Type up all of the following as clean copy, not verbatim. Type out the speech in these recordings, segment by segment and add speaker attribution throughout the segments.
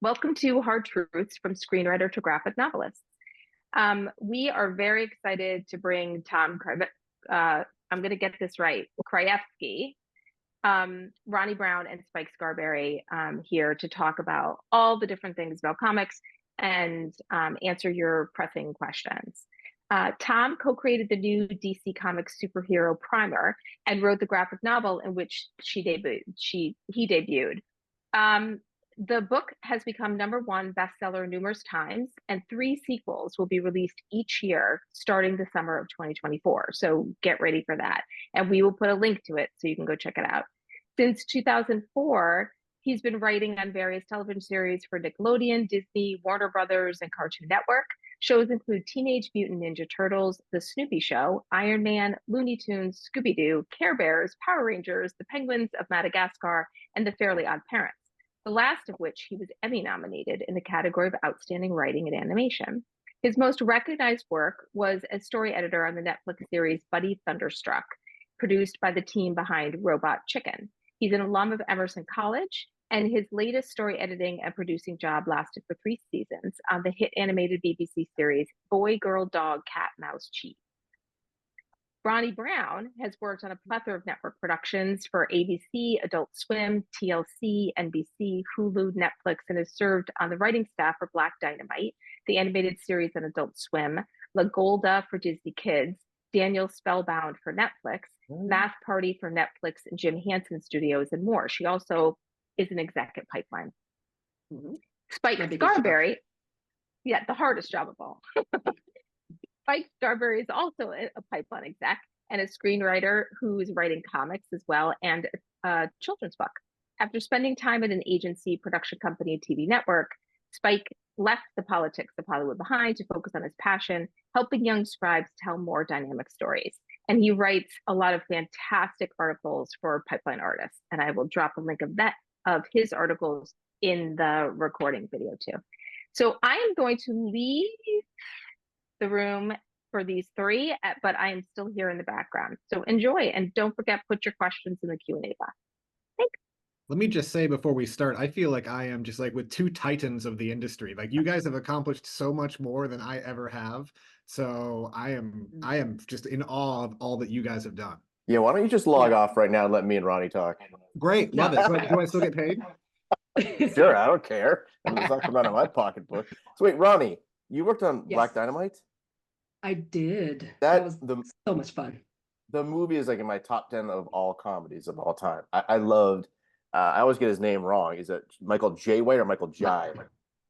Speaker 1: Welcome to Hard Truths from Screenwriter to Graphic Novelist. We are very excited to bring I'm going to get this right, Krajewski, Roni Brown, and Spike Scarberry here to talk about all the different things about comics and answer your pressing questions. Tom co-created the new DC Comics superhero primer and wrote the graphic novel in which he debuted. The book has become #1 bestseller numerous times, and 3 sequels will be released each year starting the summer of 2024. So get ready for that. And we will put a link to it so you can go check it out. Since 2004, he's been writing on various television series for Nickelodeon, Disney, Warner Brothers, and Cartoon Network. Shows include Teenage Mutant Ninja Turtles, The Snoopy Show, Iron Man, Looney Tunes, Scooby Doo, Care Bears, Power Rangers, The Penguins of Madagascar, and The Fairly OddParents. The last of which he was Emmy nominated in the category of Outstanding Writing and Animation. His most recognized work was as story editor on the Netflix series Buddy Thunderstruck, produced by the team behind Robot Chicken. He's an alum of Emerson College, and his latest story editing and producing job lasted for 3 seasons on the hit animated BBC series Boy, Girl, Dog, Cat, Mouse, Cheese. Roni Brown has worked on a plethora of network productions for ABC, Adult Swim, TLC, NBC, Hulu, Netflix, and has served on the writing staff for Black Dynamite, the animated series on Adult Swim, La Golda for Disney Kids, Daniel Spellbound for Netflix, Math Party for Netflix and Jim Henson Studios, and more. She also is an exec at Pipeline. Spike Scarberry, the hardest job of all. Spike Scarberry is also a Pipeline exec and a screenwriter who is writing comics as well and a children's book. After spending time at an agency, production company, and TV network, Spike left the politics of Hollywood behind to focus on his passion, helping young scribes tell more dynamic stories. And he writes a lot of fantastic articles for Pipeline artists. And I will drop a link of his articles in the recording video too. So I am going to leave the room for these 3, but I am still here in the background. So enjoy, and don't forget, put your questions in the Q&A box. Thanks.
Speaker 2: Let me just say before we start, I feel like I am just like with 2 titans of the industry. Like, you guys have accomplished so much more than I ever have. So I am just in awe of all that you guys have done.
Speaker 3: Yeah, why don't you just log off right now and let me and Roni talk?
Speaker 2: Great, love it. So, do I still get paid?
Speaker 3: Sure, I don't care. It's not coming out of my pocketbook. So wait, Roni, you worked on Black Dynamite?
Speaker 4: I did. That was so much fun.
Speaker 3: The movie is like in my top 10 of all comedies of all time. I loved. I always get his name wrong. Is it Michael J. White or Michael Jai?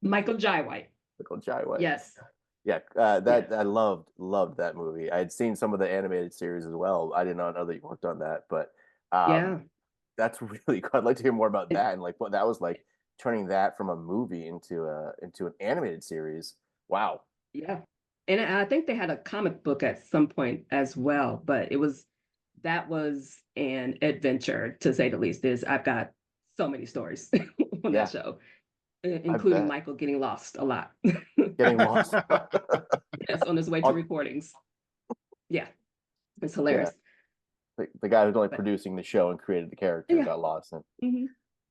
Speaker 4: Michael Jai White.
Speaker 3: Michael Jai White.
Speaker 4: Yes.
Speaker 3: Yeah, I loved that movie. I had seen some of the animated series as well. I did not know that you worked on that, but that's really good. I'd like to hear more about that and like what that was like, turning that from a movie into an animated series. Wow.
Speaker 4: Yeah. And I think they had a comic book at some point as well, but that was an adventure, to say the least. I've got so many stories on that show, including Michael getting lost a lot.
Speaker 3: Getting lost?
Speaker 4: Yes, on his way to recordings. Yeah, it's hilarious.
Speaker 3: Yeah. The guy who's only producing the show and created the character got lost.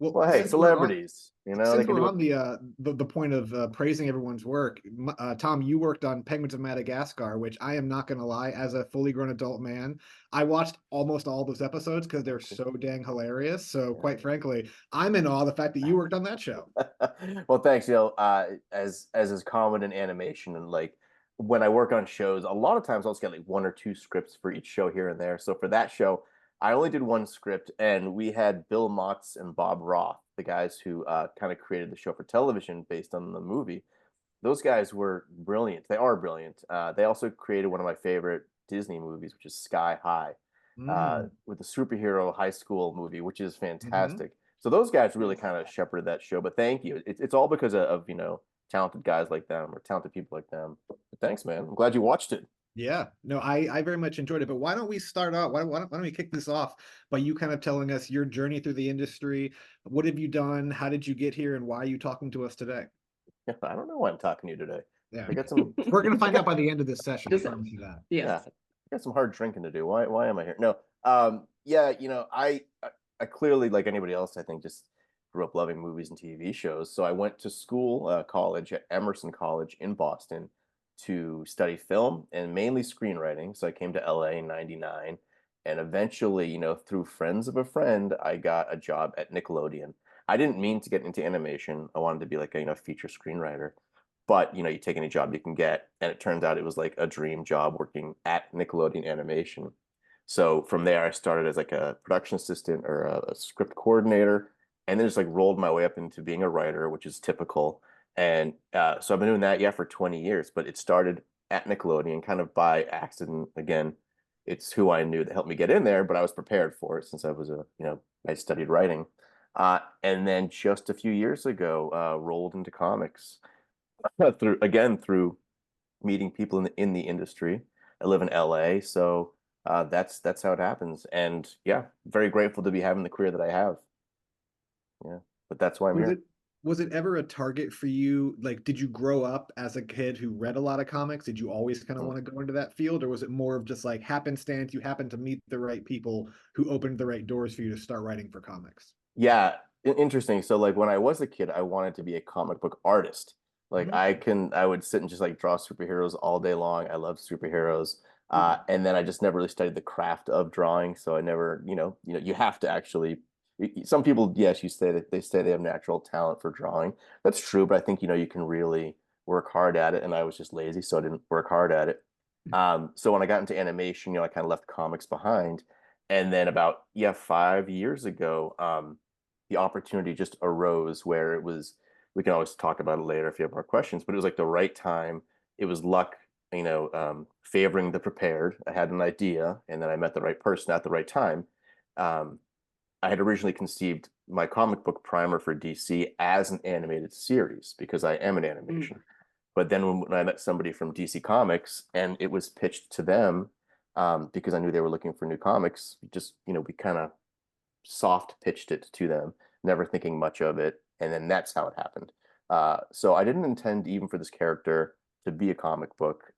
Speaker 3: Well, hey, celebrities,
Speaker 2: Since we're on the point of praising everyone's work, Tom, you worked on Penguins of Madagascar, which I am not going to lie, as a fully grown adult man, I watched almost all those episodes because they're so dang hilarious. So quite frankly, I'm in awe of the fact that you worked on that show.
Speaker 3: Well, thanks. As is common in animation, and like when I work on shows, a lot of times I'll just get like 1 or 2 scripts for each show here and there. So for that show, I only did 1 script, and we had Bill Motz and Bob Roth, the guys who kind of created the show for television based on the movie. Those guys were brilliant. They are brilliant. They also created one of my favorite Disney movies, which is Sky High, with the superhero high school movie, which is fantastic. So those guys really kind of shepherded that show. But thank you. It's all because of talented guys like them, or talented people like them. But thanks, man. I'm glad you watched it.
Speaker 2: Yeah, no, I very much enjoyed it. But why don't we start out? Why don't we kick this off by you kind of telling us your journey through the industry? What have you done? How did you get here? And why are you talking to us today?
Speaker 3: I don't know why I'm talking to you today.
Speaker 2: Yeah,
Speaker 3: I got some.
Speaker 2: We're gonna find out by the end of this session. I promise you that.
Speaker 4: Yeah,
Speaker 3: I got some hard drinking to do. Why am I here? No, I clearly, like anybody else, I think just grew up loving movies and TV shows. So I went to school, college at Emerson College in Boston to study film and mainly screenwriting. So I came to LA in 99. And eventually, you know, through friends of a friend, I got a job at Nickelodeon. I didn't mean to get into animation. I wanted to be like a, you know, feature screenwriter. But, you know, you take any job you can get. And it turns out it was like a dream job working at Nickelodeon Animation. So from there, I started as like a production assistant or a script coordinator, and then just like rolled my way up into being a writer, which is typical. And so I've been doing that, yeah, for 20 years, but it started at Nickelodeon kind of by accident. Again, it's who I knew that helped me get in there, but I was prepared for it since I was you know, I studied writing. And then just a few years ago, rolled into comics through meeting people in the industry. I live in LA, so that's how it happens. And yeah, very grateful to be having the career that I have. Yeah, but that's why I'm here.
Speaker 2: Was it ever a target for you? Like, did you grow up as a kid who read a lot of comics? Did you always kind of want to go into that field, or was it more of just like happenstance? You happened to meet the right people who opened the right doors for you to start writing for comics?
Speaker 3: Yeah, interesting. So like when I was a kid, I wanted to be a comic book artist. Like I would sit and just like draw superheroes all day long. I love superheroes. And then I just never really studied the craft of drawing. So I never, you have to actually, some people, yes, you say that they say they have natural talent for drawing. That's true, but I think, you can really work hard at it. And I was just lazy, so I didn't work hard at it. So when I got into animation, I kind of left comics behind. And then about, 5 years ago, the opportunity just arose where it was, we can always talk about it later if you have more questions, but it was like the right time. It was luck, favoring the prepared. I had an idea, and then I met the right person at the right time. I had originally conceived my comic book primer for DC as an animated series because I am an animation. But then when I met somebody from DC Comics and it was pitched to them, because I knew they were looking for new comics, just, we kind of soft pitched it to them, never thinking much of it. And then that's how it happened. So I didn't intend even for this character to be a comic book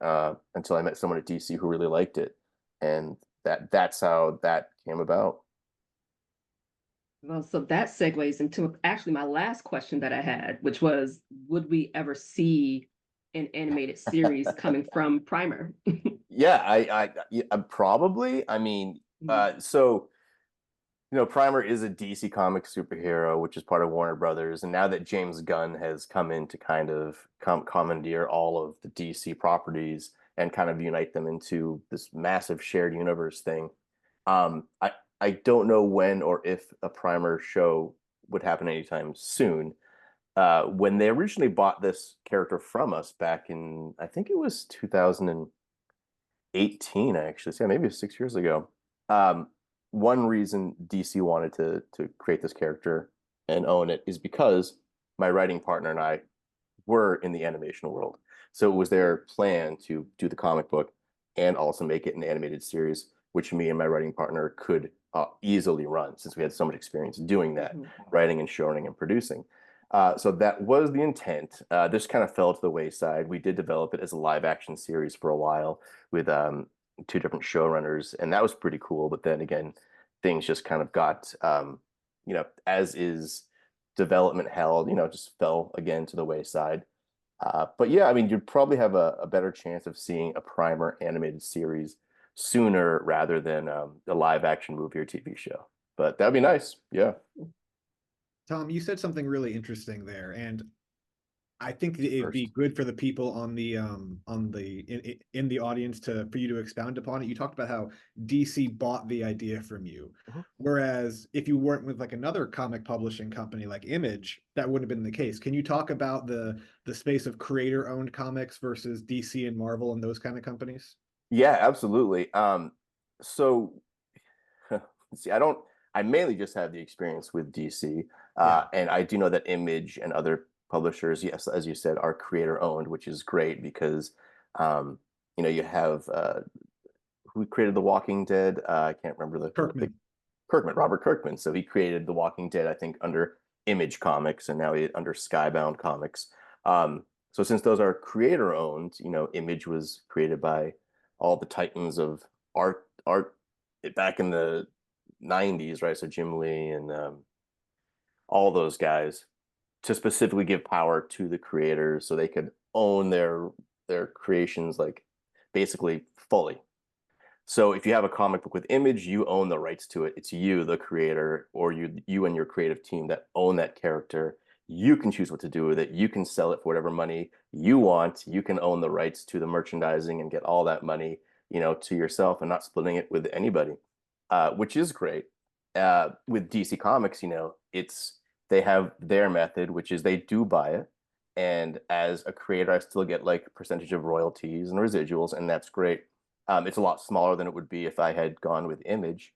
Speaker 3: until I met someone at DC who really liked it. And that's how that came about.
Speaker 4: Well, so that segues into actually my last question that I had, which was, would we ever see an animated series coming from Primer?
Speaker 3: Yeah, I probably. I mean, so Primer is a DC Comics superhero, which is part of Warner Brothers, and now that James Gunn has come in to kind of commandeer all of the DC properties and kind of unite them into this massive shared universe thing, I don't know when or if a Primer show would happen anytime soon. When they originally bought this character from us back in, I think it was 2018, actually. So yeah, maybe it was 6 years ago. One reason DC wanted to create this character and own it is because my writing partner and I were in the animation world. So it was their plan to do the comic book and also make it an animated series, which me and my writing partner could easily run since we had so much experience doing that, writing and showrunning and producing. So that was the intent. This kind of fell to the wayside. We did develop it as a live action series for a while with two different showrunners, and that was pretty cool. But then again, things just kind of got, as is development held, just fell again to the wayside. But yeah, I mean, you'd probably have a better chance of seeing a Primer animated series sooner rather than a live action movie or TV show. But that'd be nice. Yeah.
Speaker 2: Tom, you said something really interesting there, and I think it'd be good for the people in the audience for you to expound upon it. You talked about how DC bought the idea from you, whereas if you weren't with like another comic publishing company like Image, that wouldn't have been the case. Can you talk about the space of creator-owned comics versus DC and Marvel and those kind of companies?
Speaker 3: Yeah, absolutely. So see, I mainly just have the experience with DC, and I do know that Image and other publishers, yes, as you said, are creator owned, which is great because, you have who created The Walking Dead. I can't remember Robert Kirkman. So he created The Walking Dead, I think, under Image Comics, and now under Skybound Comics. So since those are creator owned, Image was created by all the titans of art back in the 90s, right? So Jim Lee and all those guys to specifically give power to the creators so they could own their creations like basically fully. So if you have a comic book with Image, you own the rights to it. It's you, the creator, or you and your creative team that own that character. You can choose what to do with it. You can sell it for whatever money you want. You can own the rights to the merchandising and get all that money, to yourself and not splitting it with anybody, which is great. With DC Comics, they have their method, which is they do buy it. And as a creator, I still get like a percentage of royalties and residuals, and that's great. It's a lot smaller than it would be if I had gone with Image,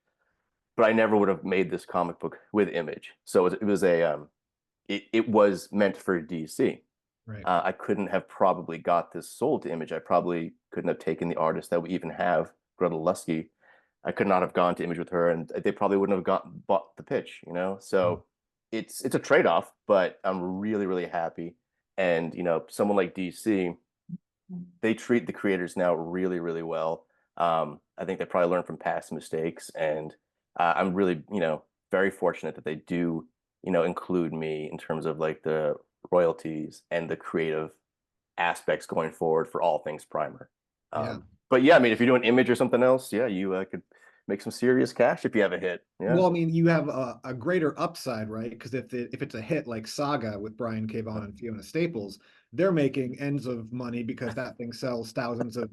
Speaker 3: but I never would have made this comic book with Image. So it was meant for DC.
Speaker 2: Right.
Speaker 3: I couldn't have probably got this sold to Image. I probably couldn't have taken the artist that we even have, Greta Lusky. I could not have gone to Image with her, and they probably wouldn't have bought the pitch. So it's a trade-off, but I'm really, really happy. And someone like DC, they treat the creators now really, really well. I think they probably learned from past mistakes, and I'm really, very fortunate that they do, include me in terms of like the royalties and the creative aspects going forward for all things Primer. But yeah, I mean, if you're doing Image or something else, yeah, you could make some serious cash if you have a hit. Yeah.
Speaker 2: Well, I mean, you have a greater upside, right? Because if it's a hit like Saga with Brian K. Vaughan and Fiona Staples, they're making ends of money because that thing sells thousands of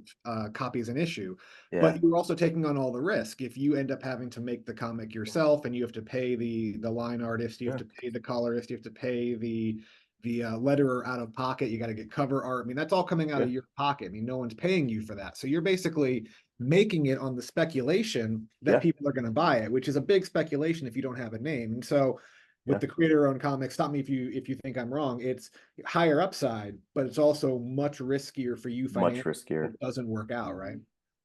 Speaker 2: copies an issue.
Speaker 3: Yeah.
Speaker 2: But you're also taking on all the risk. If you end up having to make the comic yourself and you have to pay the line artist, you have to pay the colorist, you have to pay the letterer out of pocket, you got to get cover art. I mean, that's all coming out of your pocket. I mean, no one's paying you for that. So you're basically making it on the speculation that people are going to buy it, which is a big speculation if you don't have a name. And so with the creator-owned comics, stop me if you think I'm wrong, it's higher upside, but it's also much riskier for you financially.
Speaker 3: Much riskier.
Speaker 2: It doesn't work out, right?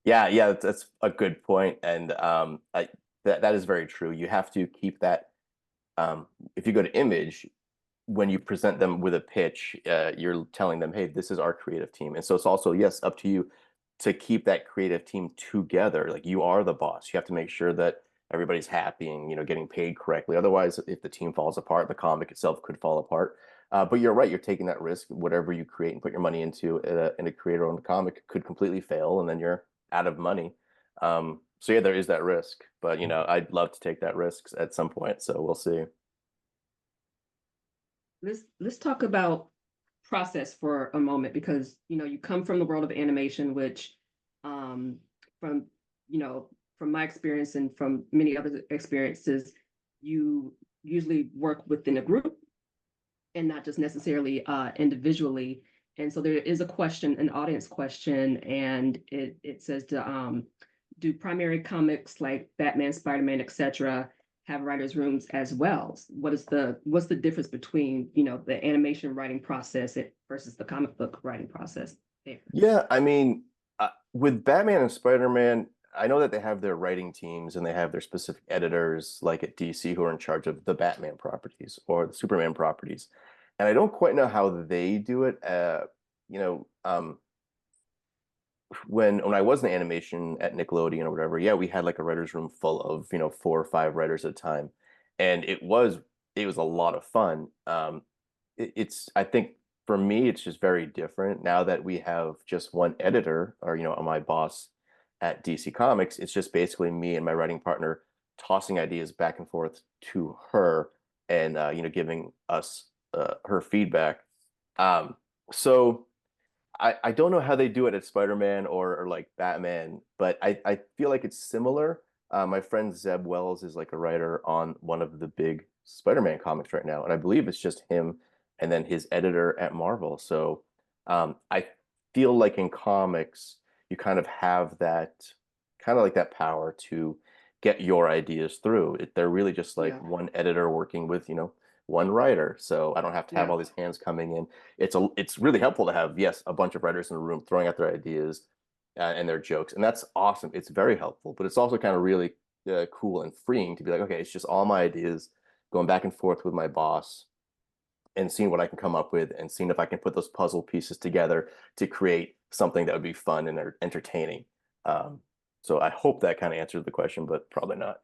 Speaker 3: Yeah, that's a good point. And that is very true. You have to keep that. If you go to Image, when you present them with a pitch, you're telling them, hey, this is our creative team. And so it's also, yes, up to you to keep that creative team together. Like, you are the boss. You have to make sure that everybody's happy and, getting paid correctly. Otherwise, if the team falls apart, the comic itself could fall apart. But you're right. You're taking that risk. Whatever you create and put your money into in a creator-owned comic could completely fail, and then you're out of money. So yeah, there is that risk. But, I'd love to take that risk at some point. So we'll see.
Speaker 4: Let's talk about process for a moment, because you come from the world of animation, which from my experience and from many other experiences, you usually work within a group and not just necessarily individually. And so there is a question, an audience question, and it says do primary comics like Batman, Spider-Man, etc. have writers' rooms as well? What's the difference between the animation writing process versus the comic book writing process there?
Speaker 3: Yeah, I mean, with Batman and Spider-Man, I know that they have their writing teams and they have their specific editors, like at DC, who are in charge of the Batman properties or the Superman properties. And I don't quite know how they do it. When I was in animation at Nickelodeon or whatever, yeah, we had like a writer's room full of 4 or 5 writers at a time, and it was a lot of fun. I think for me, it's just very different now that we have just one editor, or my boss at DC Comics. It's just basically me and my writing partner tossing ideas back and forth to her, and giving us her feedback. So I don't know how they do it at Spider-Man or like Batman, but I feel like it's similar. My friend Zeb Wells is like a writer on one of the big Spider-Man comics right now, and I believe it's just him and then his editor at Marvel. So I feel like in comics, you kind of have that kind of like that power to get your ideas through. They're really just like one editor working with, one writer. So I don't have to have all these hands coming in. It's really helpful to have, yes, a bunch of writers in a room throwing out their ideas and their jokes. And that's awesome. It's very helpful, but it's also kind of really cool and freeing to be like, okay, it's just all my ideas going back and forth with my boss and seeing what I can come up with and seeing if I can put those puzzle pieces together to create something that would be fun and entertaining. So I hope that kind of answers the question, but probably not.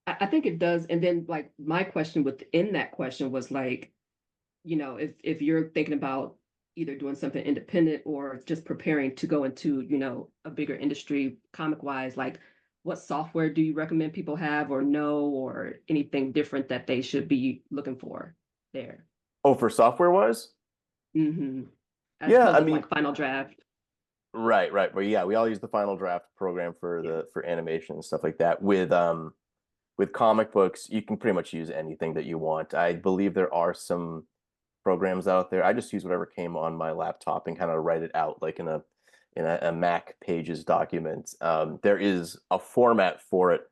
Speaker 4: I think it does. And then like my question within that question was like, if you're thinking about either doing something independent or just preparing to go into, a bigger industry comic wise, like what software do you recommend people have or know, or anything different that they should be looking for there?
Speaker 3: Oh, for software wise?
Speaker 4: Mm-hmm. As
Speaker 3: Yeah,
Speaker 4: opposed
Speaker 3: I
Speaker 4: to
Speaker 3: mean,
Speaker 4: like Final Draft.
Speaker 3: right. Well, yeah, we all use the Final Draft program for
Speaker 4: Yeah.
Speaker 3: for animation and stuff like that. With comic books, you can pretty much use anything that you want. I believe there are some programs out there. I just use whatever came on my laptop and kind of write it out like in a Mac Pages document. There is a format for it.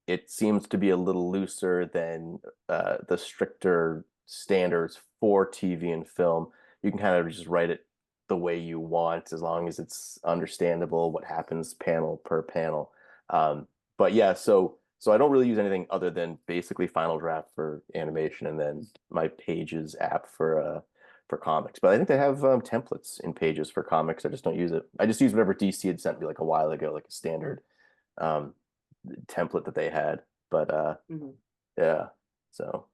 Speaker 3: It seems to be a little looser than the stricter standards for TV and film. You can kind of just write it the way you want as long as it's understandable what happens panel per panel. But yeah, so I don't really use anything other than basically Final Draft for animation and then my Pages app for comics. But I think they have templates in Pages for comics. I just don't use it. I just use whatever DC had sent me like a while ago, like a standard um, template that they had. But
Speaker 4: Mhm.
Speaker 3: yeah, so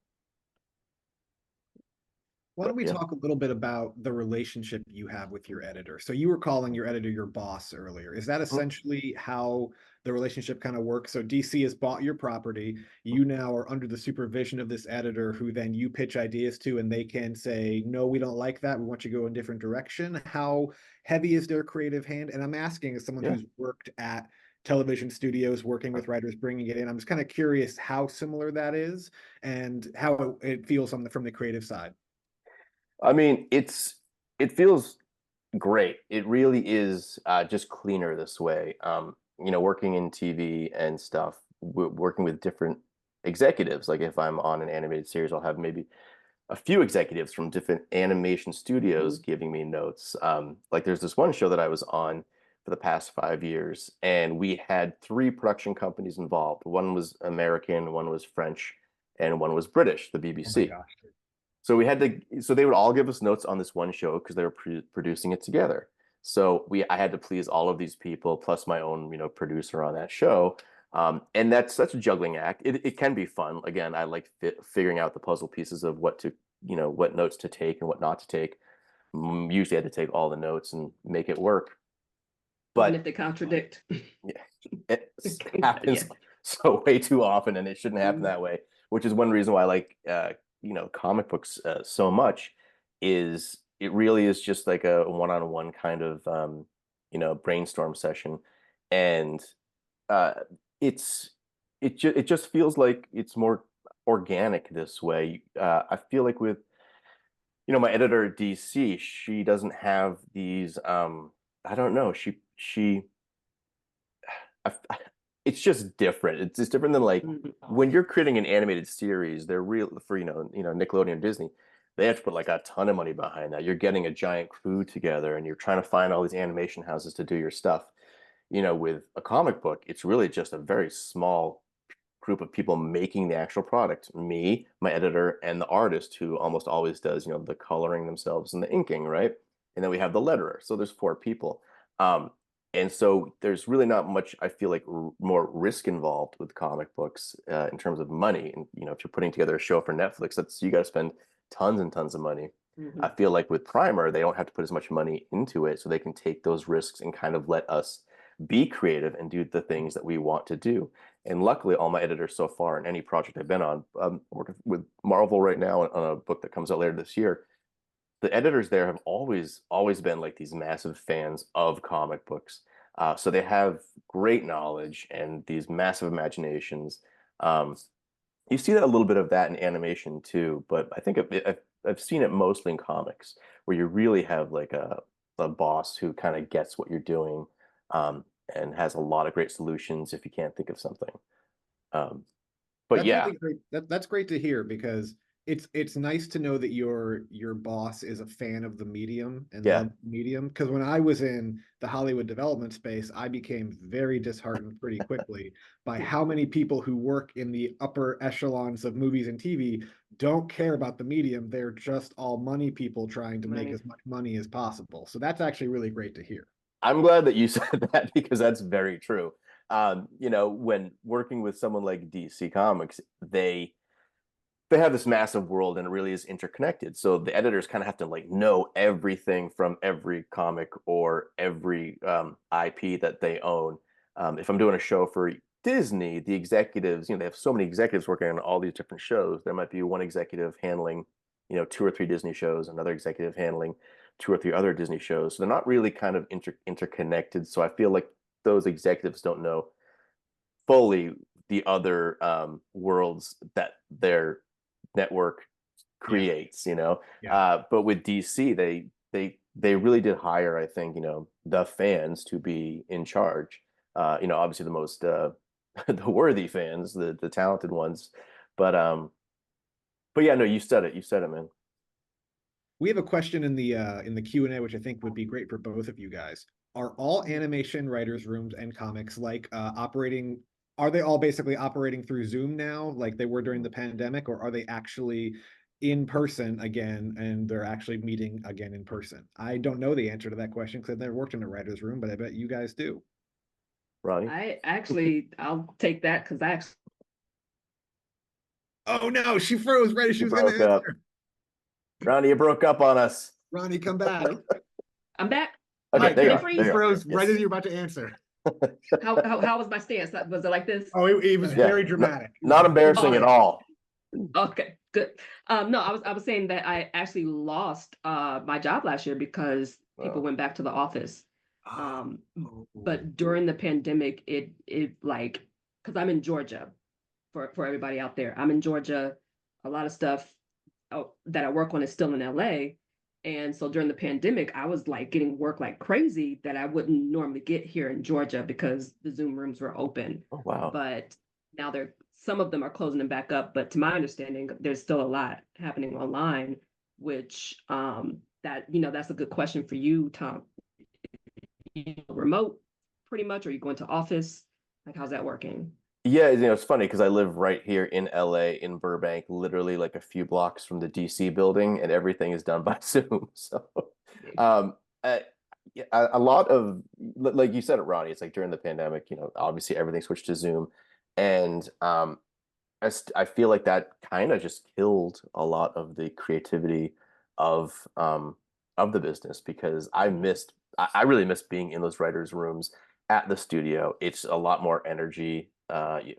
Speaker 2: Why don't
Speaker 3: but
Speaker 2: we
Speaker 3: yeah.
Speaker 2: talk a little bit about the relationship you have with your editor? So you were calling your editor your boss earlier. Is that essentially how the relationship kind of works? So DC has bought your property. You now are under the supervision of this editor who then you pitch ideas to, and they can say, no, we don't like that. We want you to go in a different direction. How heavy is their creative hand? And I'm asking as someone
Speaker 3: Yeah.
Speaker 2: who's worked at television studios, working with writers, bringing it in. I'm just kind of curious how similar that is and how it feels from the creative side.
Speaker 3: I mean, it feels great. It really is just cleaner this way. Working in TV and stuff, working with different executives. Like if I'm on an animated series, I'll have maybe a few executives from different animation studios giving me notes. Like there's this one show that I was on for the past 5 years, and we had three production companies involved. One was American, one was French, and one was British, the
Speaker 2: Oh my
Speaker 3: BBC.
Speaker 2: gosh.
Speaker 3: So they would all give us notes on this one show because they were producing it together. I had to please all of these people plus my own, producer on that show. And that's such a juggling act. It can be fun. Again, I like figuring out the puzzle pieces of what notes to take and what not to take. Usually I had to take all the notes and make it work.
Speaker 4: Even if
Speaker 3: But
Speaker 4: they contradict.
Speaker 3: yeah, it happens
Speaker 4: Yeah.
Speaker 3: so way too often, and it shouldn't happen
Speaker 4: Mhm.
Speaker 3: that way. Which is one reason why I like comic books so much. Is it really is just like a one-on-one kind of brainstorm session, and uh, it's it just feels like it's more organic this way. I feel like with my editor at DC, she doesn't have these. I don't know. She I, it's just different. It's just different than like
Speaker 4: Mhm.
Speaker 3: when you're creating an animated series, they're real for Nickelodeon, Disney. They have to put like a ton of money behind that. You're getting a giant crew together and you're trying to find all these animation houses to do your stuff. With a comic book, it's really just a very small group of people making the actual product. Me, my editor, and the artist who almost always does, the coloring themselves and the inking, right? And then we have the letterer. So there's four people. Um, and so there's really not much, I feel like, more risk involved with comic books in terms of money. And, if you're putting together a show for Netflix, you got to spend tons and tons of money. I
Speaker 4: Mhm.
Speaker 3: feel like with Primer, they don't have to put as much money into it, so they can take those risks and kind of let us be creative and do the things that we want to do. And luckily, all my editors so far in any project I've been on, working with Marvel right now on a book that comes out later this year, the editors there have always been like these massive fans of comic books. So they have great knowledge and these massive imaginations. Um, you see that a little bit of that in animation too, but I think I've seen it mostly in comics where you really have like a boss who kind of gets what you're doing um, and has a lot of great solutions if you can't think of something. Um, but
Speaker 2: That's
Speaker 3: yeah,
Speaker 2: really great. That's great to hear because it's nice to know that your boss is a fan of the medium and
Speaker 3: yeah,
Speaker 2: loves the medium. Because when I was in the Hollywood development space, I became very disheartened pretty quickly by how many people who work in the upper echelons of movies and TV don't care about the medium. They're just all money people trying to make
Speaker 4: Money.
Speaker 2: as much money as possible. So that's actually really great to hear.
Speaker 3: I'm glad that you said that because that's very true. You know, when working with someone like DC Comics, they have this massive world and it really is interconnected. So the editors kind of have to like know everything from every comic or every IP that they own. If I'm doing a show for Disney, the executives, you know, they have so many executives working on all these different shows. There might be one executive handling, you know, 2 or 3 Disney shows, another executive handling 2 or 3 other Disney shows. So they're not really kind of interconnected. So I feel like those executives don't know fully the other worlds that their network creates, you know. But with DC, they really did hire, I think, you know, the fans to be in charge. You know, obviously the most the worthy fans, the talented ones. But yeah, no, you said it, man.
Speaker 2: We have a question in the Q&A, which I think would be great for both of you guys. Are all animation writers' rooms and comics like operating? Are they all basically operating through Zoom now, like they were during the pandemic, or are they actually in person again and they're actually meeting again in person? I don't know the answer to that question because I've never worked in a writer's room, but I bet you guys do.
Speaker 3: Roni?
Speaker 4: I'll take that because I actually.
Speaker 2: Oh no, she froze right as she was going to answer.
Speaker 3: Roni, you broke up on us.
Speaker 2: Roni, come back.
Speaker 4: I'm back.
Speaker 3: Okay, there
Speaker 2: you froze right as you were about to answer.
Speaker 4: How was my stance? Was it like this?
Speaker 2: Oh, it was very dramatic.
Speaker 3: Not embarrassing at all.
Speaker 4: Okay, good. No, I was saying that I actually lost my job last year because people went back to the office. But during the pandemic, it like, because I'm in Georgia, for everybody out there, I'm in Georgia. A lot of stuff that I work on is still in LA. And so during the pandemic, I was like getting work like crazy that I wouldn't normally get here in Georgia because the Zoom rooms were open.
Speaker 3: Oh, wow.
Speaker 4: But now some of them are closing them back up. But to my understanding, there's still a lot happening online, which that's a good question for you, Tom. Remote, pretty much, or you going to office? Like, how's that working?
Speaker 3: Yeah, you know, it's funny because I live right here in LA, in Burbank, literally like a few blocks from the DC building, and everything is done by Zoom. So, a lot of, like you said it, Roni, it's like during the pandemic, you know, obviously everything switched to Zoom, and I feel like that kind of just killed a lot of the creativity of the business because I really missed being in those writers' rooms at the studio. It's a lot more energy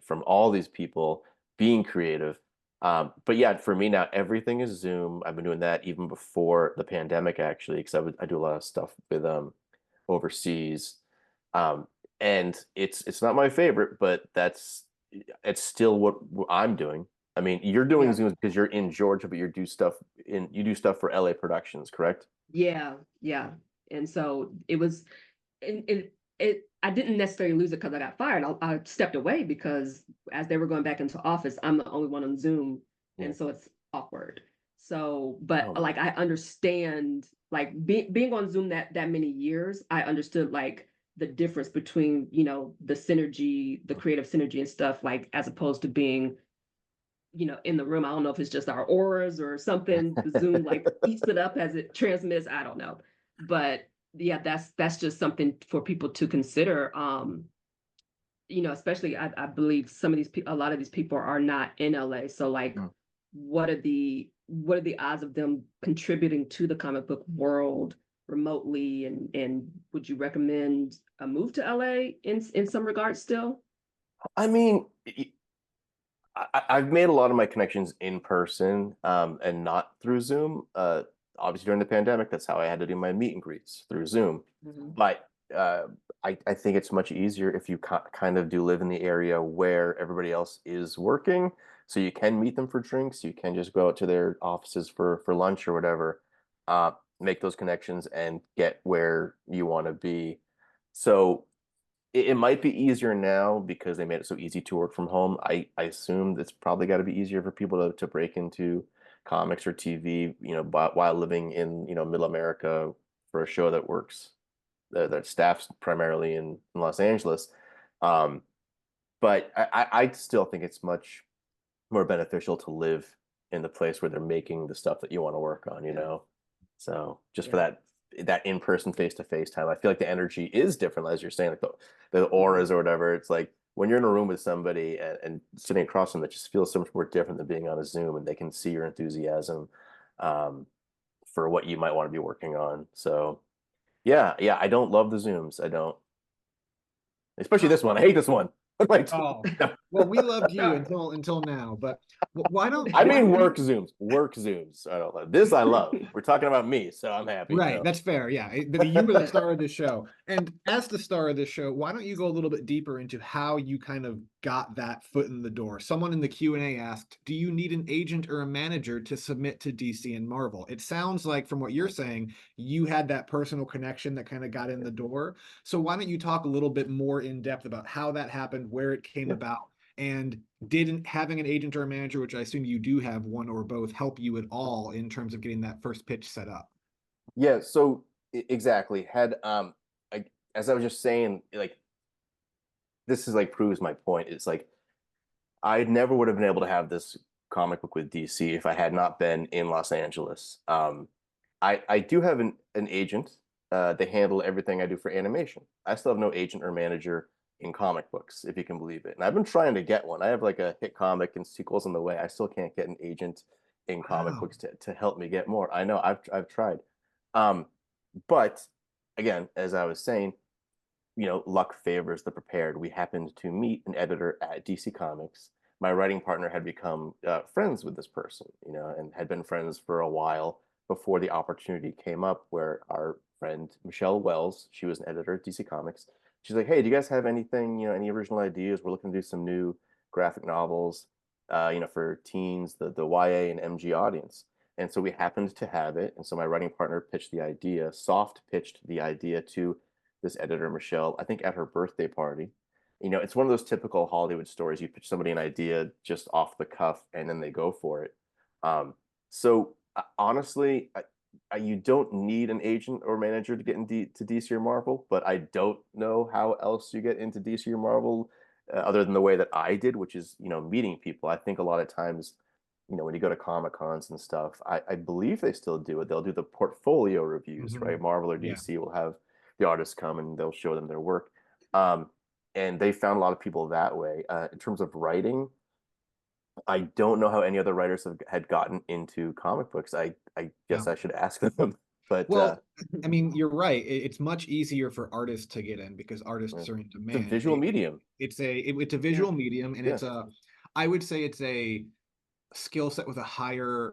Speaker 3: from all these people being creative. But yeah, for me now, everything is Zoom. I've been doing that even before the pandemic, actually, because I do a lot of stuff with overseas. And it's not my favorite, but it's still what I'm doing. I mean, you're doing Zoom because you're in Georgia, but you do stuff for LA Productions, correct?
Speaker 4: Yeah. And so it was, I didn't necessarily lose it because I got fired. I stepped away because as they were going back into office, I'm the only one on Zoom, and so it's awkward. So, but like I understand, like being on Zoom that many years, I understood like the difference between the synergy, the creative synergy and stuff, like as opposed to being in the room. I don't know if it's just our auras or something. The Zoom like eats it up as it transmits. I don't know, but yeah, that's just something for people to consider. Especially I believe a lot of these people are not in LA. So like, what are the odds of them contributing to the comic book world remotely? And would you recommend a move to LA in some regards still?
Speaker 3: I mean, I've made a lot of my connections in person and not through Zoom. Obviously, during the pandemic, that's how I had to do my meet and greets, through Zoom. But I think it's much easier if you kind of do live in the area where everybody else is working, so you can meet them for drinks. You can just go out to their offices for lunch or whatever, make those connections and get where you want to be. So it might be easier now because they made it so easy to work from home. I assume it's probably got to be easier for people to break into comics or TV, while living in, middle America for a show that works, that staffs primarily in Los Angeles. But I still think it's much more beneficial to live in the place where they're making the stuff that you want to work on, So just for that that in-person face-to-face time. I feel like the energy is different, as you're saying, like the auras or whatever. It's like when you're in a room with somebody and sitting across from them, it just feels so much more different than being on a Zoom, and they can see your enthusiasm for what you might want to be working on. So yeah, I don't love the Zooms. I don't, especially this one. I hate this one.
Speaker 2: Oh, well, we loved you until now, but why don't
Speaker 3: I mean work Zooms. I don't love this. I love. We're talking about me, so I'm happy.
Speaker 2: Right, that's fair. Yeah, you were the star of the show, and as the star of the show, why don't you go a little bit deeper into how you kind of got that foot in the door? Someone in the Q&A asked, "Do you need an agent or a manager to submit to DC and Marvel?" It sounds like from what you're saying, you had that personal connection that kind of got in the door. So why don't you talk a little bit more in depth about how that happened, where it came about, and didn't having an agent or a manager, which I assume you do have one or both, help you at all in terms of getting that first pitch set up?
Speaker 3: Yeah, so exactly. As I was just saying, like this is like proves my point. It's like I never would have been able to have this comic book with DC if I had not been in Los Angeles. I do have an agent. They handle everything I do for animation. I still have no agent or manager in comic books, if you can believe it. And I've been trying to get one. I have like a hit comic and sequels on the way. I still can't get an agent in comic books to help me get more. I know I've tried. But again, as I was saying, luck favors the prepared. We happened to meet an editor at DC Comics. My writing partner had become friends with this person, and had been friends for a while before the opportunity came up where our friend Michelle Wells, she was an editor at DC Comics. She's like, "Hey, do you guys have anything, any original ideas? We're looking to do some new graphic novels, for teens, the YA and MG audience." And so we happened to have it. And so my writing partner pitched the idea, soft pitched the idea to this editor, Michelle, I think at her birthday party. It's one of those typical Hollywood stories. You pitch somebody an idea just off the cuff and then they go for it. Honestly, you don't need an agent or manager to get into DC or Marvel, but I don't know how else you get into DC or Marvel other than the way that I did, which is, meeting people. I think a lot of times, when you go to Comic Cons and stuff, I believe they still do it. They'll do the portfolio reviews, right? Marvel or DC will have the artists come and they'll show them their work. And they found a lot of people that way. In terms of writing, I don't know how any other writers had gotten into comic books. I guess I should ask them. But
Speaker 2: well, I mean, you're right. It's much easier for artists to get in because artists are in demand.
Speaker 3: It's a visual medium.
Speaker 2: It's a visual medium, and I would say it's a skill set with a higher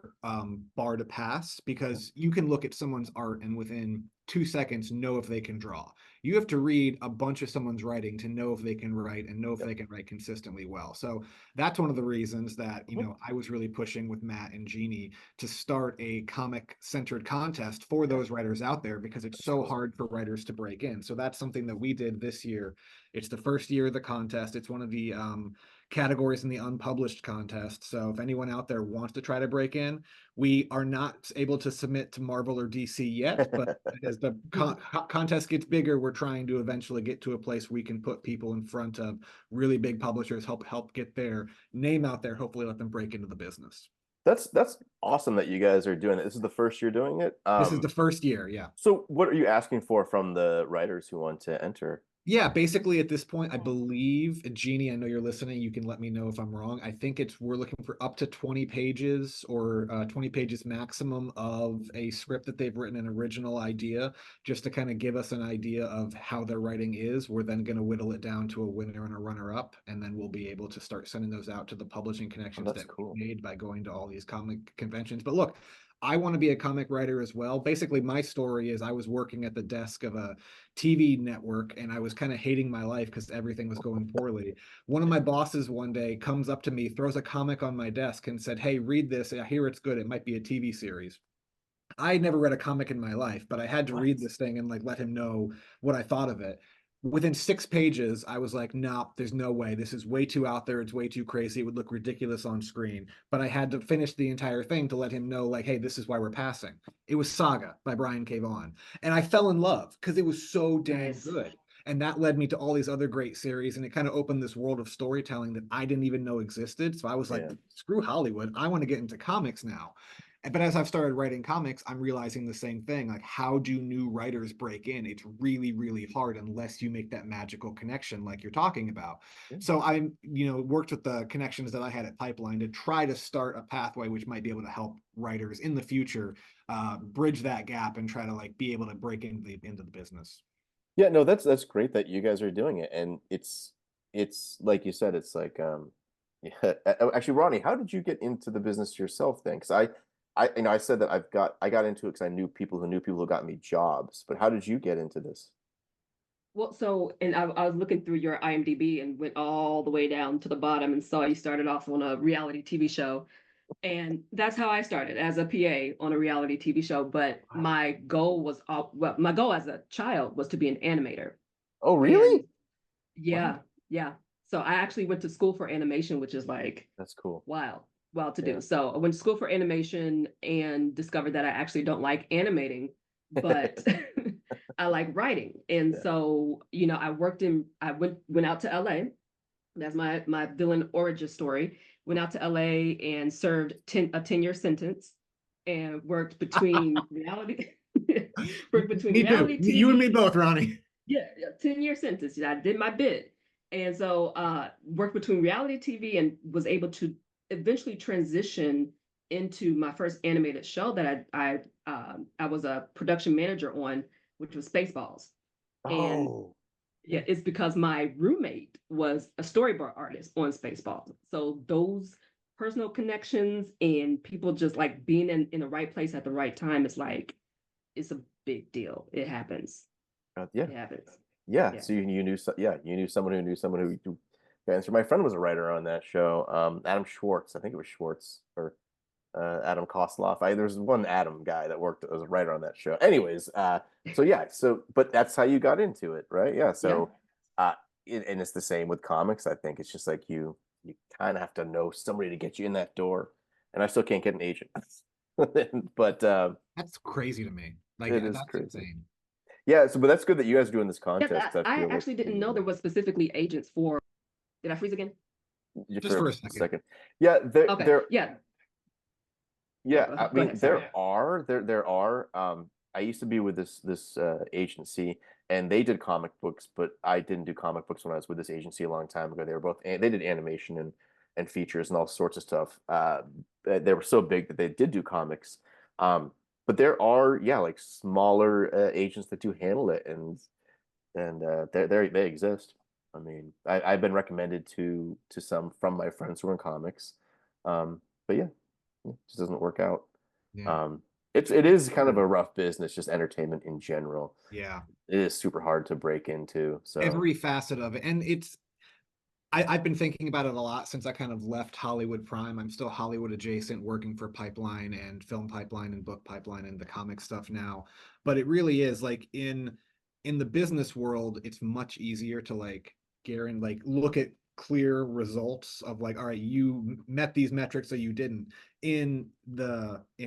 Speaker 2: bar to pass, because you can look at someone's art and within 2 seconds know if they can draw. You have to read a bunch of someone's writing to know if they can write and know if they can write consistently well. So that's one of the reasons that I was really pushing with Matt and Jeannie to start a comic centered contest for those writers out there, because it's so hard for writers to break in. So that's something that we did this year. It's the first year of the contest. It's one of the categories in the unpublished contest. So if anyone out there wants to try to break in, we are not able to submit to Marvel or DC yet, but as the contest gets bigger, we're trying to eventually get to a place where we can put people in front of really big publishers, help get their name out there, hopefully let them break into the business.
Speaker 3: That's awesome that you guys are doing it. This is the first year doing it?
Speaker 2: This is the first year, yeah.
Speaker 3: So what are you asking for from the writers who want to enter?
Speaker 2: Yeah, basically at this point, I believe, Jeannie, I know you're listening, you can let me know if I'm wrong. I think we're looking for up to 20 pages or 20 pages maximum of a script that they've written, an original idea, just to kind of give us an idea of how their writing is. We're then going to whittle it down to a winner and a runner-up, and then we'll be able to start sending those out to the publishing connections that we made by going to all these comic conventions. But look, I want to be a comic writer as well. Basically, my story is I was working at the desk of a TV network and I was kind of hating my life because everything was going poorly. One of my bosses one day comes up to me, throws a comic on my desk and said, "Hey, read this. I hear it's good. It might be a TV series." I had never read a comic in my life, but I had to read this thing and let him know what I thought of it. Within 6 pages, I was like, "Nah, there's no way. This is way too out there. It's way too crazy. It would look ridiculous on screen." But I had to finish the entire thing to let him know, "Hey, this is why we're passing." It was Saga by Brian K. Vaughan. And I fell in love because it was so damn good. And that led me to all these other great series. And it kind of opened this world of storytelling that I didn't even know existed. So I was like, screw Hollywood. I want to get into comics now. But as I've started writing comics, I'm realizing the same thing. Like, how do new writers break in? It's really, really hard unless you make that magical connection like you're talking about.
Speaker 3: Yeah.
Speaker 2: So I, worked with the connections that I had at Pipeline to try to start a pathway which might be able to help writers in the future bridge that gap and try to like be able to break into the business.
Speaker 3: Yeah, no, that's great that you guys are doing it, and it's like you said, it's like yeah. Actually, Ronnie, how did you get into the business yourself then? Because I said that I got into it because I knew people who got me jobs, but how did you get into this?
Speaker 4: Well, so, and I was looking through your IMDb and went all the way down to the bottom and saw you started off on a reality TV show. And that's how I started, as a PA on a reality TV show. But my goal as a child was to be an animator.
Speaker 3: Oh, really?
Speaker 4: And yeah,
Speaker 3: Wow.
Speaker 4: yeah. So I actually went to school for animation, which is like
Speaker 3: That's cool.
Speaker 4: wild to
Speaker 3: Yeah.
Speaker 4: do. So I went to school for animation and discovered that I actually don't like animating, but I like writing. And
Speaker 3: Yeah.
Speaker 4: so, I went out to LA. That's my villain origin story. Went out to LA and served a 10-year sentence and worked between reality reality TV.
Speaker 2: You and me both, Ronnie.
Speaker 4: Yeah, 10-year sentence. I did my bit. And so worked between reality TV and was able to eventually transition into my first animated show that I was a production manager on, which was Spaceballs. And
Speaker 3: Oh,
Speaker 4: yeah, it's because my roommate was a storyboard artist on Spaceballs. So those personal connections and people just like being in the right place at the right time is like, it's a big deal. It happens.
Speaker 3: yeah.
Speaker 4: It happens.
Speaker 3: Yeah,
Speaker 4: Yeah.
Speaker 3: so you knew you knew someone who yeah, and so my friend was a writer on that show. Adam Schwartz, I think it was Schwartz or Adam Kosloff. There's one Adam guy that worked as a writer on that show. Anyways, so yeah, but that's how you got into it, right? Yeah, so and it's the same with comics. I think it's just like you kind of have to know somebody to get you in that door. And I still can't get an agent. But
Speaker 2: That's crazy to me. Like,
Speaker 3: it is
Speaker 2: that's
Speaker 3: crazy.
Speaker 2: insane.
Speaker 3: Yeah, but that's good that you guys are doing this
Speaker 4: Yeah,
Speaker 3: contest.
Speaker 4: I actually didn't know there was specifically agents for. Did I freeze again?
Speaker 2: Just for a second.
Speaker 3: Yeah,
Speaker 4: Okay. Yeah.
Speaker 3: Yeah,
Speaker 4: Go
Speaker 3: I
Speaker 4: ahead,
Speaker 3: mean,
Speaker 4: sorry.
Speaker 3: there are. I used to be with this agency, and they did comic books, but I didn't do comic books when I was with this agency a long time ago. They did animation and features and all sorts of stuff. They were so big that they did do comics. But there are, yeah, like smaller agents that do handle it, and they exist. I mean, I've been recommended to some from my friends who are in comics. But yeah, it just doesn't work out.
Speaker 2: Yeah.
Speaker 3: It is kind of a rough business, just entertainment in general.
Speaker 2: Yeah.
Speaker 3: It is super hard to break into. So
Speaker 2: Every facet of it. And I've been thinking about it a lot since I kind of left Hollywood Prime. I'm still Hollywood adjacent, working for Pipeline and Film Pipeline and Book Pipeline and the comic stuff now. But it really is like in the business world, it's much easier to like look at clear results of like, all right, you met these metrics or you didn't. In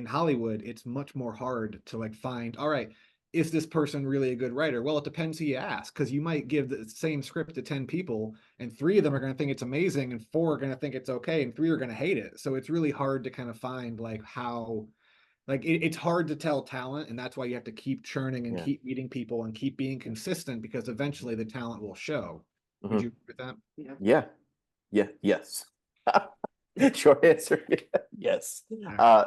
Speaker 2: Hollywood, it's much more hard to like find, all right, is this person really a good writer? Well, it depends who you ask, because you might give the same script to 10 people and 3 of them are going to think it's amazing and 4 are going to think it's okay and 3 are going to hate it. So it's really hard to kind of find like how, like it's hard to tell talent, and that's why you have to keep churning and keep meeting people and keep being consistent, because eventually the talent will show. Would you agree with that?
Speaker 4: Yeah.
Speaker 3: Yes. Short answer, yes. I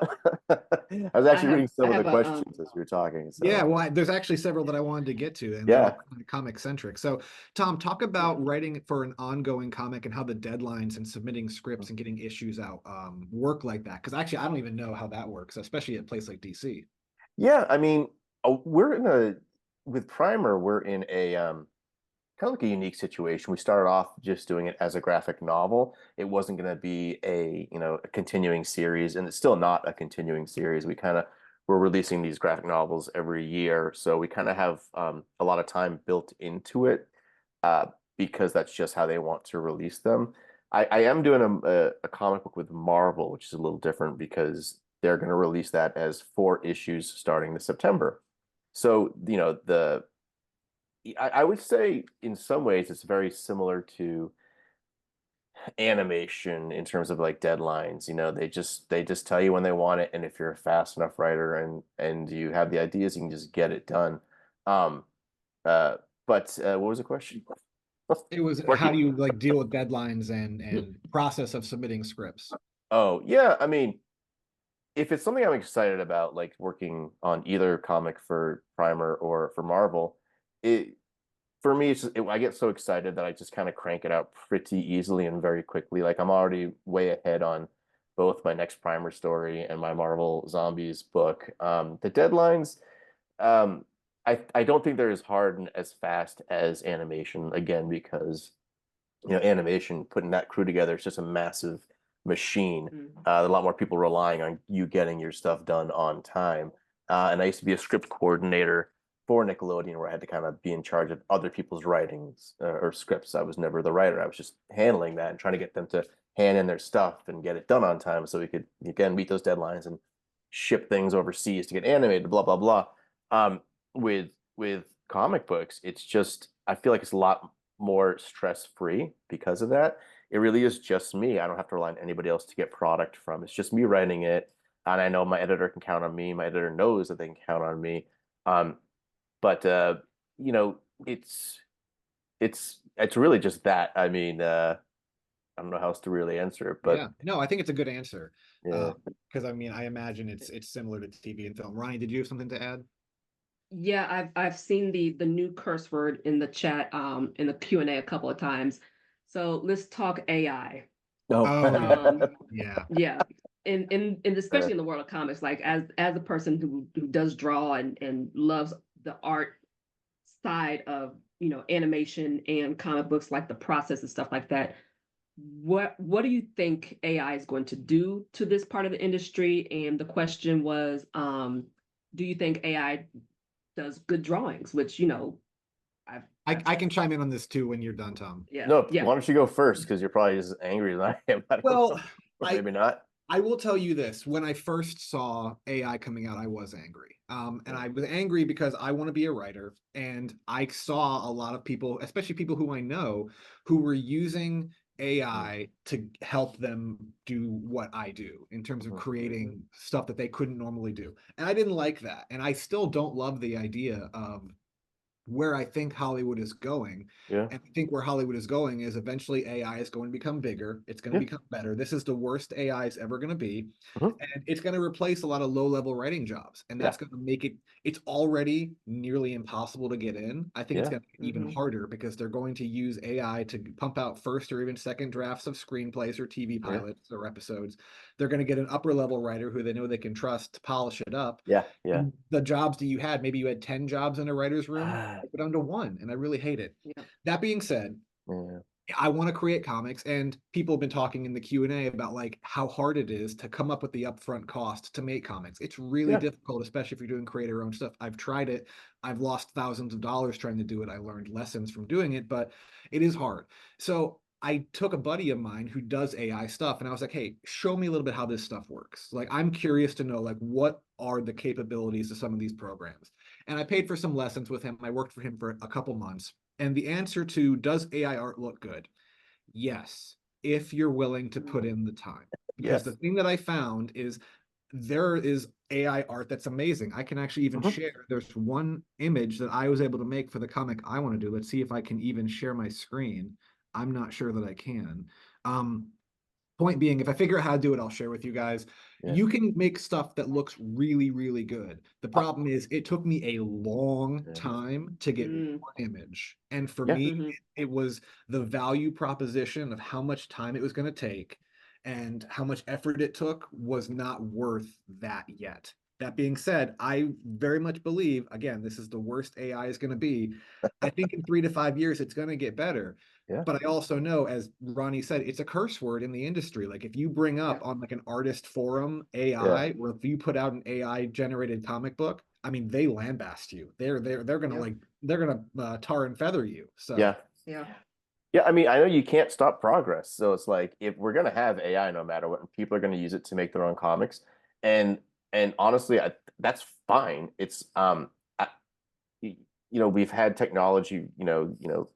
Speaker 3: was actually reading some of the questions as you were talking. So.
Speaker 2: Yeah, well, there's actually several that I wanted to get to, and they're all kind of comic centric. So, Tom, talk about writing for an ongoing comic and how the deadlines and submitting scripts and getting issues out work like that. Because actually, I don't even know how that works, especially at a place like DC.
Speaker 3: Yeah, I mean, with Primer, we're in a kind of like a unique situation. We started off just doing it as a graphic novel. It wasn't going to be a continuing series, and it's still not a continuing series. We're releasing these graphic novels every year, so we kind of have a lot of time built into it because that's just how they want to release them. I am doing a comic book with Marvel, which is a little different because they're going to release that as 4 issues starting this September. So I would say in some ways it's very similar to animation in terms of like deadlines. You know, they just tell you when they want it, and if you're a fast enough writer and you have the ideas, you can just get it done. Um, but what was the question?
Speaker 2: It was how do you like deal with deadlines and process of submitting scripts?
Speaker 3: Oh, yeah. I mean, if it's something I'm excited about, like working on either comic for Primer or for Marvel, it for me, I get so excited that I just kind of crank it out pretty easily and very quickly. Like I'm already way ahead on both my next Primer story and my Marvel Zombies book. The deadlines, um, I don't think they're as hard and as fast as animation, again, because animation, putting that crew together, it's just a massive machine. A lot more people relying on you getting your stuff done on time. And I used to be a script coordinator for Nickelodeon, where I had to kind of be in charge of other people's writings or scripts. I was never the writer. I was just handling that and trying to get them to hand in their stuff and get it done on time, so we could again meet those deadlines and ship things overseas to get animated. Blah blah blah. With comic books, it's just I feel like it's a lot more stress-free because of that. It really is just me. I don't have to rely on anybody else to get product from. It's just me writing it, and I know my editor can count on me. My editor knows that they can count on me. But you know, it's really just that. I mean, I don't know how else to really answer it, but
Speaker 2: yeah, no, I think it's a good answer.
Speaker 3: yeah.
Speaker 2: Because I mean, I imagine it's similar to TV and film. Ronnie, did you have something to add?
Speaker 4: Yeah, I've seen the new curse word in the chat, in the Q&A a couple of times. So let's talk AI.
Speaker 3: No.
Speaker 2: Yeah.
Speaker 4: Yeah. And especially in the world of comics, like as a person who does draw and loves the art side of animation and comic books, like the process and stuff like that. What do you think AI is going to do to this part of the industry? And the question was, do you think AI does good drawings? Which
Speaker 2: I can chime in on this too when you're done, Tom.
Speaker 4: yeah,
Speaker 3: No,
Speaker 4: yeah.
Speaker 3: why don't you go first? Because you're probably as angry as I am. I don't
Speaker 2: Well,
Speaker 3: know. Or maybe not.
Speaker 2: I will tell you this. When I first saw AI coming out, I was angry. And I was angry because I want to be a writer. And I saw a lot of people, especially people who I know, who were using AI to help them do what I do in terms of creating stuff that they couldn't normally do. And I didn't like that. And I still don't love the idea of where I think Hollywood is going.
Speaker 3: Yeah.
Speaker 2: And I think where Hollywood is going is eventually AI is going to become bigger. It's going to become better. This is the worst AI is ever going to be. And it's going to replace a lot of low-level writing jobs. And that's going to make it's already nearly impossible to get in. I think it's going to be even harder because they're going to use AI to pump out first or even second drafts of screenplays or TV pilots or episodes. They're going to get an upper-level writer who they know they can trust to polish it up.
Speaker 3: Yeah.
Speaker 2: And the jobs that you had, maybe you had 10 jobs in a writer's room, put down to one, and I really hate it. That being said, I want to create comics, and people have been talking in the Q&A about like how hard it is to come up with the upfront cost to make comics. It's really difficult, especially if you're doing creator-owned stuff. I've tried it. I've lost thousands of dollars trying to do it. I learned lessons from doing it, but it is hard. So I took a buddy of mine who does AI stuff, and I was like, hey, show me a little bit how this stuff works. Like, I'm curious to know, like, what are the capabilities of some of these programs? And I paid for some lessons with him. I worked for him for a couple months. And the answer to, does AI art look good? Yes, if you're willing to put in the time. Because the thing that I found is there is AI art that's amazing. I can actually even share. There's one image that I was able to make for the comic I want to do. Let's see if I can even share my screen. I'm not sure that I can. Point being, if I figure out how to do it, I'll share with you guys. You can make stuff that looks really, really good. The problem is it took me a long time to get one image. And for me, it was the value proposition of how much time it was going to take and how much effort it took was not worth that yet. That being said, I very much believe, again, this is the worst AI is going to be. I think in 3 to 5 years, it's going to get better. But I also know, as Ronnie said, it's a curse word in the industry. Like if you bring up on like an artist forum AI, or if you put out an AI generated comic book, I mean, they lambast you. They're gonna tar and feather you. So
Speaker 3: yeah. I mean, I know you can't stop progress. So it's like if we're gonna have AI, no matter what, and people are gonna use it to make their own comics, and honestly, that's fine. It's we've had technology,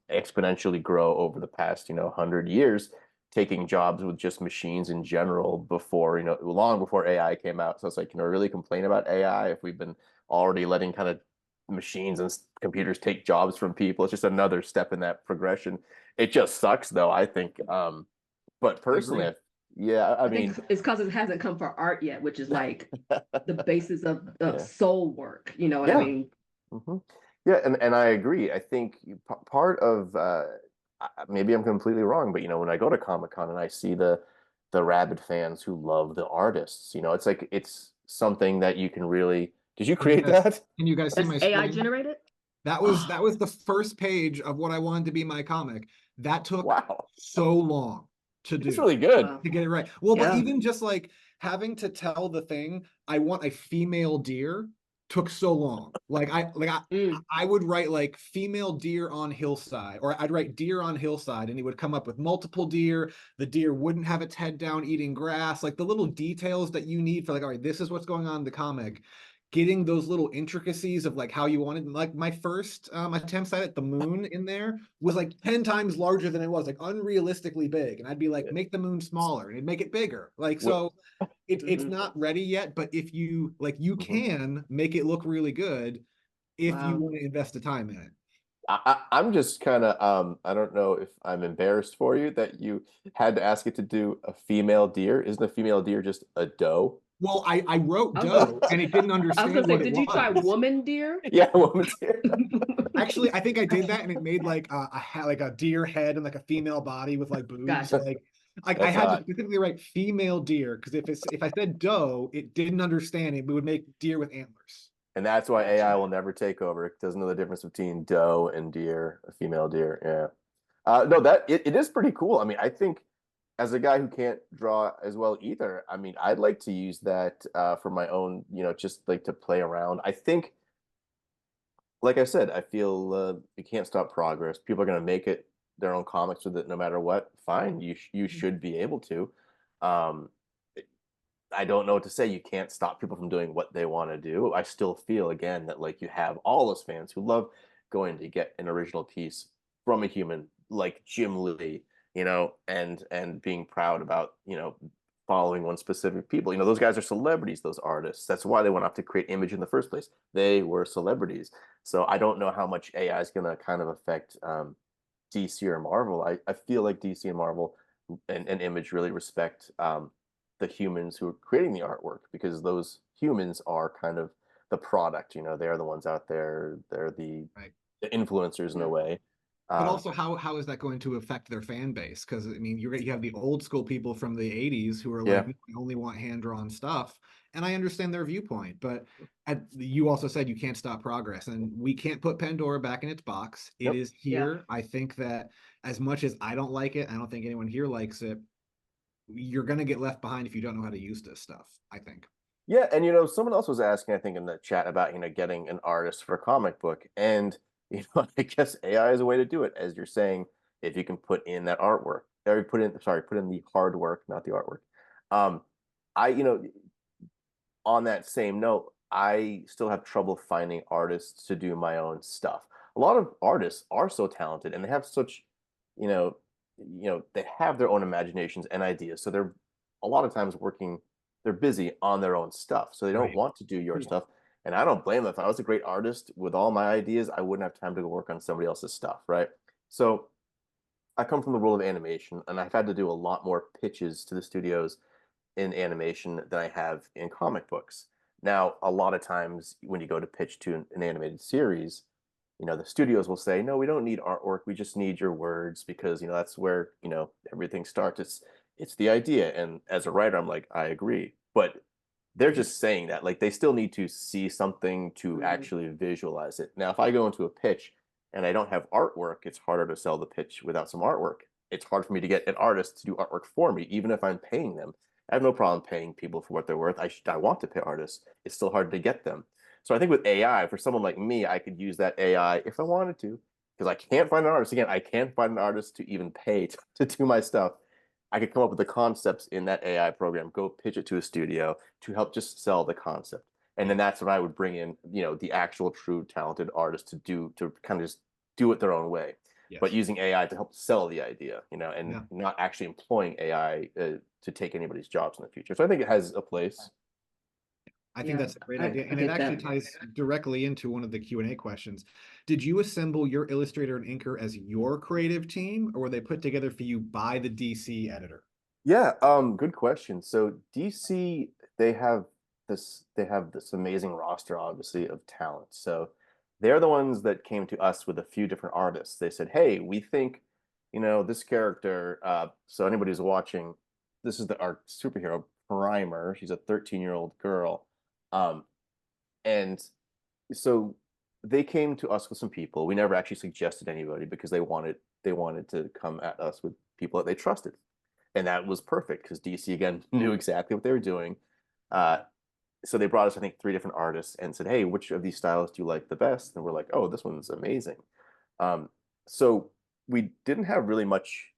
Speaker 3: exponentially grow over the past, 100 years taking jobs with just machines in general before, long before AI came out. So it's like, really complain about AI if we've been already letting kind of machines and computers take jobs from people? It's just another step in that progression. It just sucks though, I think. But personally, yeah, I mean,
Speaker 4: think it's because it hasn't come for art yet, which is like the basis of
Speaker 3: Yeah.
Speaker 4: soul work. You know what
Speaker 3: Yeah.
Speaker 4: I mean?
Speaker 3: Mhm. Yeah, and I agree. I think part of maybe I'm completely wrong, but when I go to Comic-Con and I see the rabid fans who love the artists, it's like it's something that you can really. Did you create that?
Speaker 2: Can you guys see
Speaker 4: That's
Speaker 2: my
Speaker 4: AI
Speaker 2: screen?
Speaker 4: generated?
Speaker 2: That was the first page of what I wanted to be my comic. That took
Speaker 3: Wow,
Speaker 2: so long to do.
Speaker 3: it's really good.
Speaker 4: Wow.
Speaker 2: To get it right. Well, but
Speaker 4: Yeah.
Speaker 2: even just like having to tell the thing, I want a female deer, took so long. I would write like female deer on hillside, or I'd write deer on hillside, and he would come up with multiple deer. The deer wouldn't have its head down eating grass, like the little details that you need for like, all right, this is what's going on in the comic. Getting those little intricacies of like how you wanted, like my first attempts at it, the moon in there was like 10 times larger than it was, like unrealistically big. And I'd be like, make the moon smaller, and it'd make it bigger. Like, so it's not ready yet, but if you like, you can make it look really good if you want to invest the time in it.
Speaker 3: I'm just kind of I don't know if I'm embarrassed for you that you had to ask it to do a female deer. Isn't a female deer just a doe?
Speaker 2: Well, I wrote doe and it didn't
Speaker 4: I was
Speaker 2: understand
Speaker 4: gonna say,
Speaker 2: what it
Speaker 4: did you try
Speaker 2: was.
Speaker 4: woman deer?
Speaker 3: Yeah, woman deer.
Speaker 2: Actually, I think I did that, and it made like like a deer head and like a female body with like boobs.
Speaker 4: Gotcha.
Speaker 2: Like I had to specifically write female deer because if I said doe, it didn't understand it. We would make deer with antlers.
Speaker 3: And that's why AI will never take over. It doesn't know the difference between doe and deer, a female deer. Yeah. No, that it is pretty cool. I mean, I think as a guy who can't draw as well either, I mean, I'd like to use that for my own, just like to play around. I think, like I said, I feel you can't stop progress. People are going to make it their own comics with it no matter what. Fine, you should be able to. Um, I don't know what to say. You can't stop people from doing what they want to do. I still feel again that like you have all those fans who love going to get an original piece from a human like Jim Lee, and being proud about, following one specific people. Those guys are celebrities, those artists. That's why they went off to create Image in the first place. They were celebrities. So I don't know how much AI is going to kind of affect DC or Marvel. I feel like DC and Marvel and Image really respect the humans who are creating the artwork, because those humans are kind of the product. They're the ones out there. They're the influencers in a way.
Speaker 2: But also, how is that going to affect their fan base? Because I mean, you have the old school people from the '80s who are like, we only want hand drawn stuff, and I understand their viewpoint. But you also said you can't stop progress, and we can't put Pandora back in its box. It is here. I think that as much as I don't like it, I don't think anyone here likes it. You're going to get left behind if you don't know how to use this stuff, I think.
Speaker 3: Yeah, and someone else was asking, I think, in the chat about getting an artist for a comic book, and I guess AI is a way to do it, as you're saying, if you can put in that artwork, or put in the hard work, not the artwork. On that same note, I still have trouble finding artists to do my own stuff. A lot of artists are so talented, and they have such, they have their own imaginations and ideas, so they're a lot of times working. They're busy on their own stuff, so they don't want to do your stuff. And I don't blame them. If I was a great artist with all my ideas, I wouldn't have time to go work on somebody else's stuff, right? So I come from the world of animation, and I've had to do a lot more pitches to the studios in animation than I have in comic books. Now, a lot of times when you go to pitch to an animated series, the studios will say, no, we don't need artwork. We just need your words, because, that's where, everything starts. It's the idea. And as a writer, I'm like, I agree. But they're just saying that, like, they still need to see something to actually visualize it. Now, if I go into a pitch and I don't have artwork, it's harder to sell the pitch without some artwork. It's hard for me to get an artist to do artwork for me, even if I'm paying them. I have no problem paying people for what they're worth. I want to pay artists. It's still hard to get them. So I think with AI, for someone like me, I could use that AI if I wanted to, because I can't find an artist. Again, I can't find an artist to even pay to do my stuff. I could come up with the concepts in that AI program, go pitch it to a studio to help just sell the concept. And then that's when I would bring in, the actual true talented artist to kind of just do it their own way. but using AI to help sell the idea, and
Speaker 2: Yeah.
Speaker 3: not actually employing AI to take anybody's jobs in the future. So I think it has a place.
Speaker 2: I think that's a great idea.
Speaker 4: I
Speaker 2: And it
Speaker 4: get
Speaker 2: actually
Speaker 4: that.
Speaker 2: ties directly into one of the Q&A questions. Did you assemble your illustrator and inker as your creative team, or were they put together for you by the DC editor?
Speaker 3: Yeah, good question. So DC, they have this amazing roster, obviously, of talent. So they're the ones that came to us with a few different artists. They said, hey, we think, this character, so anybody who's watching, this is our superhero Primer. She's a 13-year-old girl. And so they came to us with some people. We never actually suggested anybody because they wanted to come at us with people that they trusted. And that was perfect because DC again knew exactly what they were doing. So they brought us, I think, 3 different artists and said, hey, which of these styles do you like the best? And we're like, oh, this one's amazing. So we didn't have really much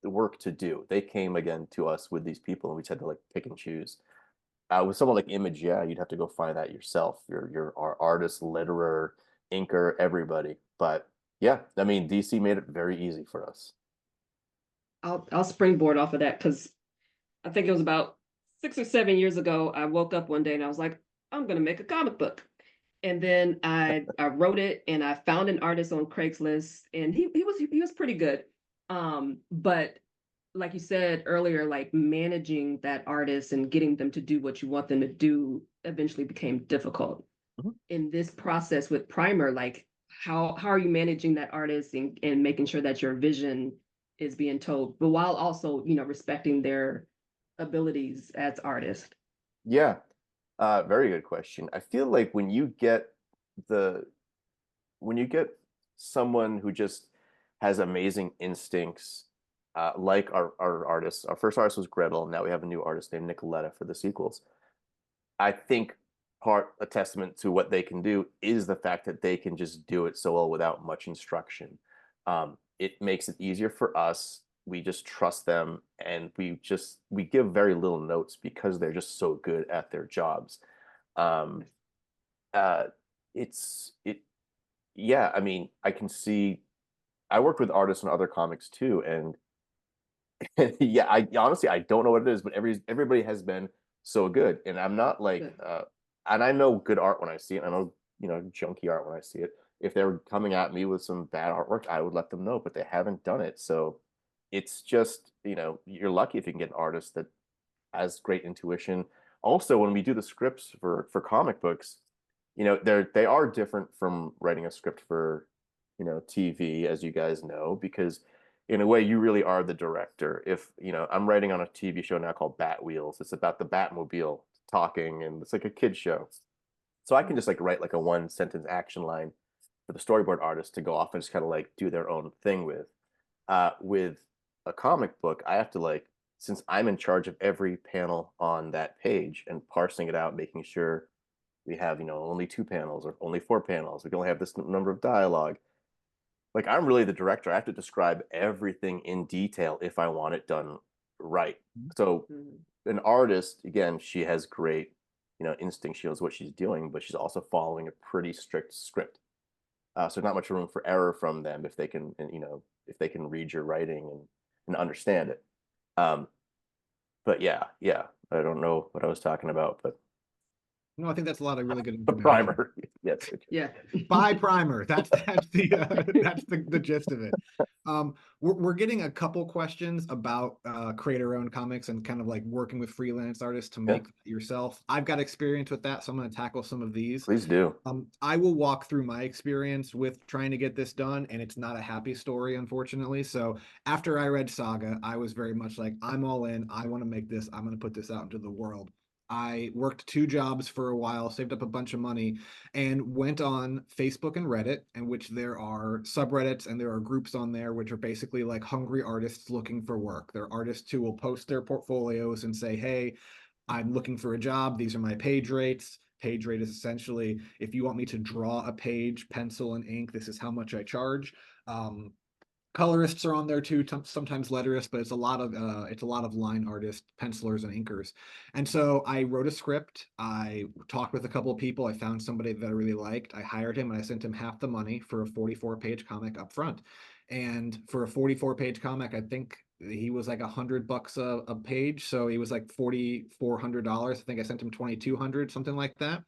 Speaker 3: work to do. They came again to us with these people, and we just had to like pick and choose. With someone like Image, yeah, you'd have to go find that yourself. Our artist, letterer, inker, everybody. But yeah, I mean, DC made it very easy for us.
Speaker 4: I'll springboard off of that because I think it was about 6 or 7 years ago. I woke up one day and I was like, I'm gonna make a comic book. And then I wrote it and I found an artist on Craigslist and he was pretty good. But like you said earlier, like managing that artist and getting them to do what you want them to do eventually became difficult.
Speaker 3: Mhm.
Speaker 4: In this process with Primer, like how are you managing that artist and making sure that your vision is being told, but while also, respecting their abilities as artists?
Speaker 3: Yeah, very good question. I feel like when you get someone who just has amazing instincts, like our artists. Our first artist was Gretel. Now we have a new artist named Nicoletta for the sequels. I think a testament to what they can do is the fact that they can just do it so well without much instruction. It makes it easier for us. We just trust them, and we give very little notes because they're just so good at their jobs. Um, uh, yeah. I mean, I can see. I worked with artists in other comics too, and yeah, I honestly I don't know what it is, but everybody has been so good, and I'm not like, and I know good art when I see it. I know junky art when I see it. If they were coming at me with some bad artwork, I would let them know, but they haven't done it. So it's just you're lucky if you can get an artist that has great intuition. Also, when we do the scripts for comic books, they are different from writing a script for TV, as you guys know, because in a way you really are the director. If I'm writing on a TV show now called Bat Wheels, it's about the Batmobile talking, and it's like a kid show, so I can just like write like a 1 sentence action line for the storyboard artist to go off and just kind of like do their own thing with. With a comic book, I have to like, since I'm in charge of every panel on that page and parsing it out, making sure we have only 2 panels or only 4 panels, we can only have this number of dialogue. Like, I'm really the director. I have to describe everything in detail if I want it right. So an artist, again, she has great, instinct. She knows what she's doing, but she's also following a pretty strict script. So not much room for error from them if they can, if they can read your writing and understand it. But yeah, I don't know what I was talking about, but
Speaker 2: No, I think that's a lot of really good
Speaker 3: the
Speaker 2: information.
Speaker 3: Primer. Yes.
Speaker 4: Yeah.
Speaker 2: By Primer. That's the gist of it. We're getting a couple questions about creator-owned comics and kind of like working with freelance artists to make yourself. I've got experience with that, so I'm going to tackle some of these.
Speaker 3: Please do.
Speaker 2: I will walk through my experience with trying to get this done, and it's not a happy story, unfortunately. So after I read Saga, I was very much like, I'm all in. I want to make this. I'm going to put this out into the world. I worked 2 jobs for a while, saved up a bunch of money, and went on Facebook and Reddit, in which there are subreddits and there are groups on there which are basically like hungry artists looking for work. They're artists who will post their portfolios and say, hey, I'm looking for a job. These are my page rates. Page rate is essentially, if you want me to draw a page, pencil and ink, this is how much I charge. Colorists are on there too, sometimes letterists, but it's a lot of line artists, pencilers, and inkers. And so I wrote a script. I talked with a couple of people. I found somebody that I really liked. I hired him and I sent him half the money for a 44-page comic up front. And for a 44-page comic, I think he was like $100 a page, so he was like $4,400. I think I sent him 2,200, something like that.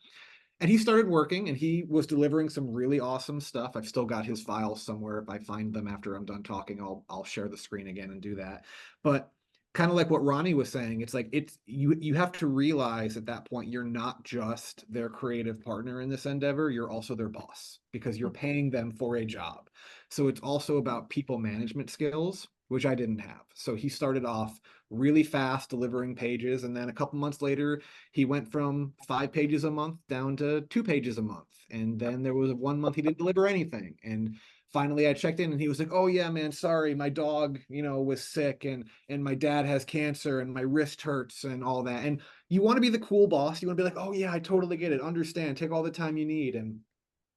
Speaker 2: And he started working and he was delivering some really awesome stuff. I've still got his files somewhere. If I find them after I'm done talking, I'll share the screen again and do that. But kind of like what Roni was saying, it's like you have to realize at that point you're not just their creative partner in this endeavor, you're also their boss because you're paying them for a job. So it's also about people management skills, which I didn't have. So he started off really fast delivering pages, and then a couple months later he went from 5 pages a month down to 2 pages a month. And then there was 1 month he didn't deliver anything. And finally I checked in and he was like, oh yeah, man, sorry, my dog, was sick and my dad has cancer and my wrist hurts and all that. And you want to be the cool boss. You want to be like, oh yeah, I totally get it. Understand, take all the time you need. And